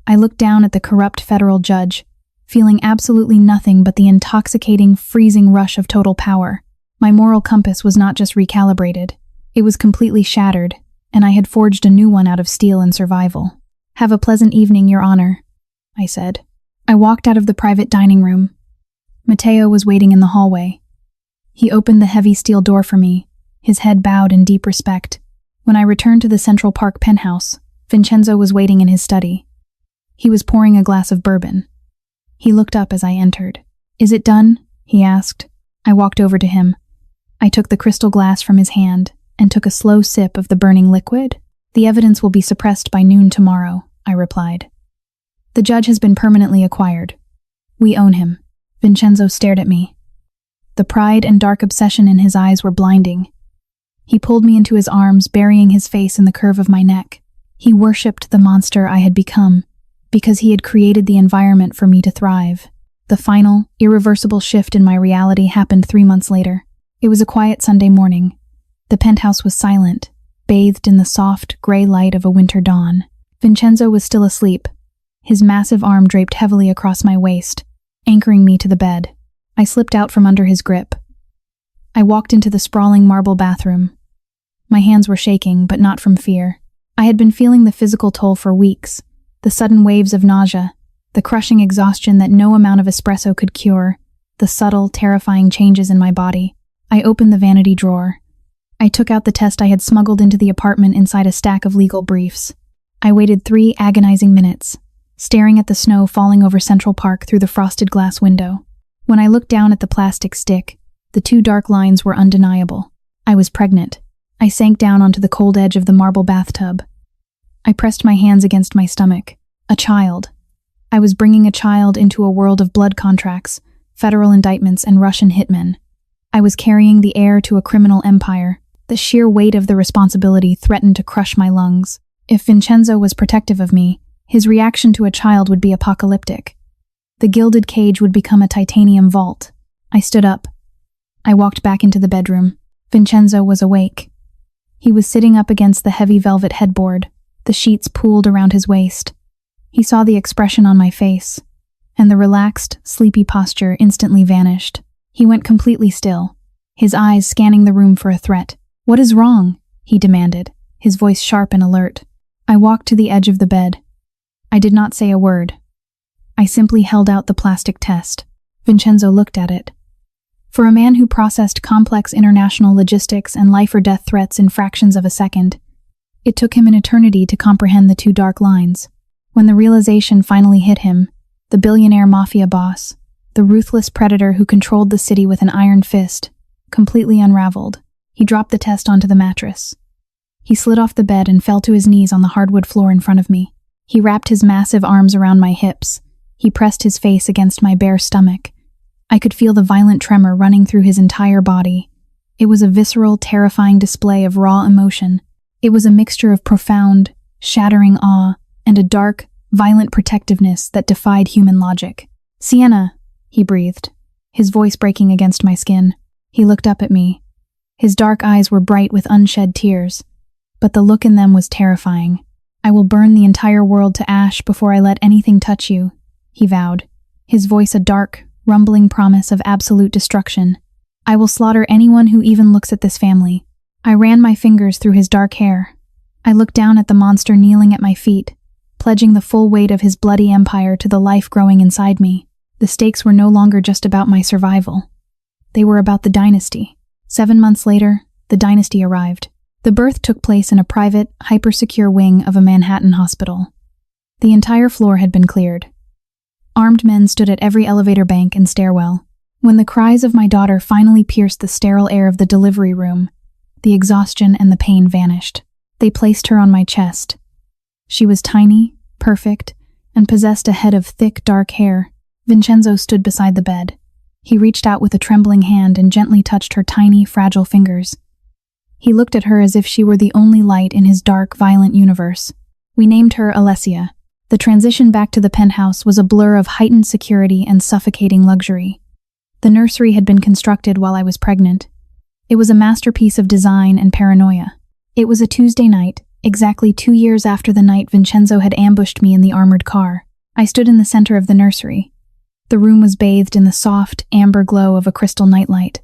I looked down at the corrupt federal judge, feeling absolutely nothing but the intoxicating, freezing rush of total power. My moral compass was not just recalibrated, it was completely shattered, and I had forged a new one out of steel and survival. "Have a pleasant evening, Your Honor," I said. I walked out of the private dining room. Matteo was waiting in the hallway. He opened the heavy steel door for me, his head bowed in deep respect. When I returned to the Central Park penthouse, Vincenzo was waiting in his study. He was pouring a glass of bourbon. He looked up as I entered. "Is it done?" he asked. I walked over to him. I took the crystal glass from his hand and took a slow sip of the burning liquid. "The evidence will be suppressed by noon tomorrow," I replied. "The judge has been permanently acquired. We own him." Vincenzo stared at me. The pride and dark obsession in his eyes were blinding. He pulled me into his arms, burying his face in the curve of my neck. He worshipped the monster I had become, because he had created the environment for me to thrive. The final, irreversible shift in my reality happened 3 months later. It was a quiet Sunday morning. The penthouse was silent, bathed in the soft, gray light of a winter dawn. Vincenzo was still asleep, his massive arm draped heavily across my waist, anchoring me to the bed. I slipped out from under his grip. I walked into the sprawling marble bathroom. My hands were shaking, but not from fear. I had been feeling the physical toll for weeks, the sudden waves of nausea, the crushing exhaustion that no amount of espresso could cure, the subtle, terrifying changes in my body. I opened the vanity drawer. I took out the test I had smuggled into the apartment inside a stack of legal briefs. I waited 3 agonizing minutes, staring at the snow falling over Central Park through the frosted glass window. When I looked down at the plastic stick, the 2 dark lines were undeniable. I was pregnant. I sank down onto the cold edge of the marble bathtub. I pressed my hands against my stomach. A child. I was bringing a child into a world of blood contracts, federal indictments, and Russian hitmen. I was carrying the heir to a criminal empire. The sheer weight of the responsibility threatened to crush my lungs. If Vincenzo was protective of me, his reaction to a child would be apocalyptic. The gilded cage would become a titanium vault. I stood up. I walked back into the bedroom. Vincenzo was awake. He was sitting up against the heavy velvet headboard, the sheets pooled around his waist. He saw the expression on my face, and the relaxed, sleepy posture instantly vanished. He went completely still, his eyes scanning the room for a threat. "What is wrong?" he demanded, his voice sharp and alert. I walked to the edge of the bed. I did not say a word. I simply held out the plastic test. Vincenzo looked at it. For a man who processed complex international logistics and life-or-death threats in fractions of a second, it took him an eternity to comprehend the 2 dark lines. When the realization finally hit him, the billionaire mafia boss, the ruthless predator who controlled the city with an iron fist, completely unraveled, he dropped the test onto the mattress. He slid off the bed and fell to his knees on the hardwood floor in front of me. He wrapped his massive arms around my hips. He pressed his face against my bare stomach. I could feel the violent tremor running through his entire body. It was a visceral, terrifying display of raw emotion. It was a mixture of profound, shattering awe and a dark, violent protectiveness that defied human logic. "Sienna," he breathed, his voice breaking against my skin. He looked up at me. His dark eyes were bright with unshed tears, but the look in them was terrifying. "I will burn the entire world to ash before I let anything touch you," he vowed, his voice a dark, rumbling promise of absolute destruction. "I will slaughter anyone who even looks at this family." I ran my fingers through his dark hair. I looked down at the monster kneeling at my feet, pledging the full weight of his bloody empire to the life growing inside me. The stakes were no longer just about my survival. They were about the dynasty. 7 months later, the dynasty arrived. The birth took place in a private, hyper-secure wing of a Manhattan hospital. The entire floor had been cleared. Armed men stood at every elevator bank and stairwell. When the cries of my daughter finally pierced the sterile air of the delivery room, the exhaustion and the pain vanished. They placed her on my chest. She was tiny, perfect, and possessed a head of thick, dark hair. Vincenzo stood beside the bed. He reached out with a trembling hand and gently touched her tiny, fragile fingers. He looked at her as if she were the only light in his dark, violent universe. We named her Alessia. The transition back to the penthouse was a blur of heightened security and suffocating luxury. The nursery had been constructed while I was pregnant. It was a masterpiece of design and paranoia. It was a Tuesday night, exactly 2 years after the night Vincenzo had ambushed me in the armored car. I stood in the center of the nursery. The room was bathed in the soft, amber glow of a crystal nightlight.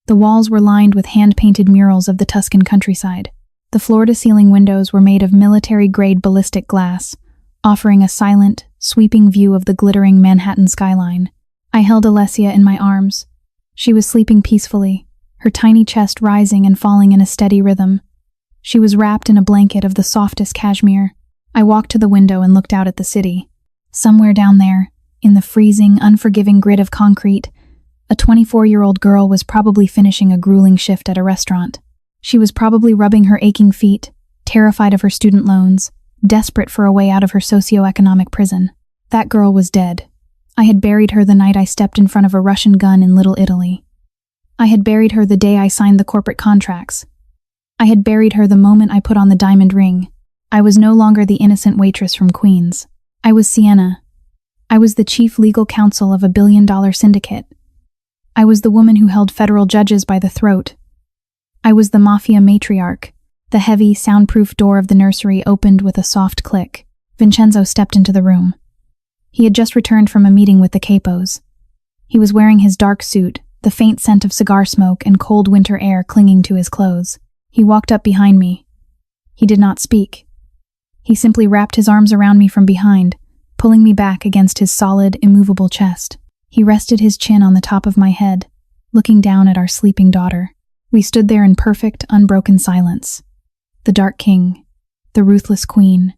The walls were lined with hand-painted murals of the Tuscan countryside. The floor-to-ceiling windows were made of military-grade ballistic glass, offering a silent, sweeping view of the glittering Manhattan skyline. I held Alessia in my arms. She was sleeping peacefully, her tiny chest rising and falling in a steady rhythm. She was wrapped in a blanket of the softest cashmere. I walked to the window and looked out at the city. Somewhere down there, in the freezing, unforgiving grid of concrete, a 24-year-old girl was probably finishing a grueling shift at a restaurant. She was probably rubbing her aching feet, terrified of her student loans, desperate for a way out of her socioeconomic prison. That girl was dead. I had buried her the night I stepped in front of a Russian gun in Little Italy. I had buried her the day I signed the corporate contracts. I had buried her the moment I put on the diamond ring. I was no longer the innocent waitress from Queens. I was Sienna. I was the chief legal counsel of a billion-dollar syndicate. I was the woman who held federal judges by the throat. I was the mafia matriarch. The heavy, soundproof door of the nursery opened with a soft click. Vincenzo stepped into the room. He had just returned from a meeting with the capos. He was wearing his dark suit, the faint scent of cigar smoke and cold winter air clinging to his clothes. He walked up behind me. He did not speak. He simply wrapped his arms around me from behind, pulling me back against his solid, immovable chest. He rested his chin on the top of my head, looking down at our sleeping daughter. We stood there in perfect, unbroken silence. The Dark King, the ruthless queen,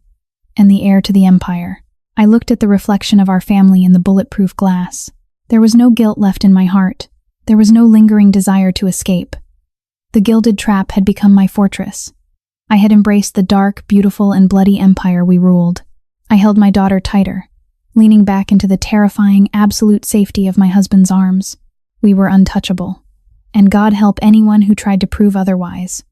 and the heir to the empire. I looked at the reflection of our family in the bulletproof glass. There was no guilt left in my heart. There was no lingering desire to escape. The gilded trap had become my fortress. I had embraced the dark, beautiful, and bloody empire we ruled. I held my daughter tighter, leaning back into the terrifying, absolute safety of my husband's arms. We were untouchable, and God help anyone who tried to prove otherwise.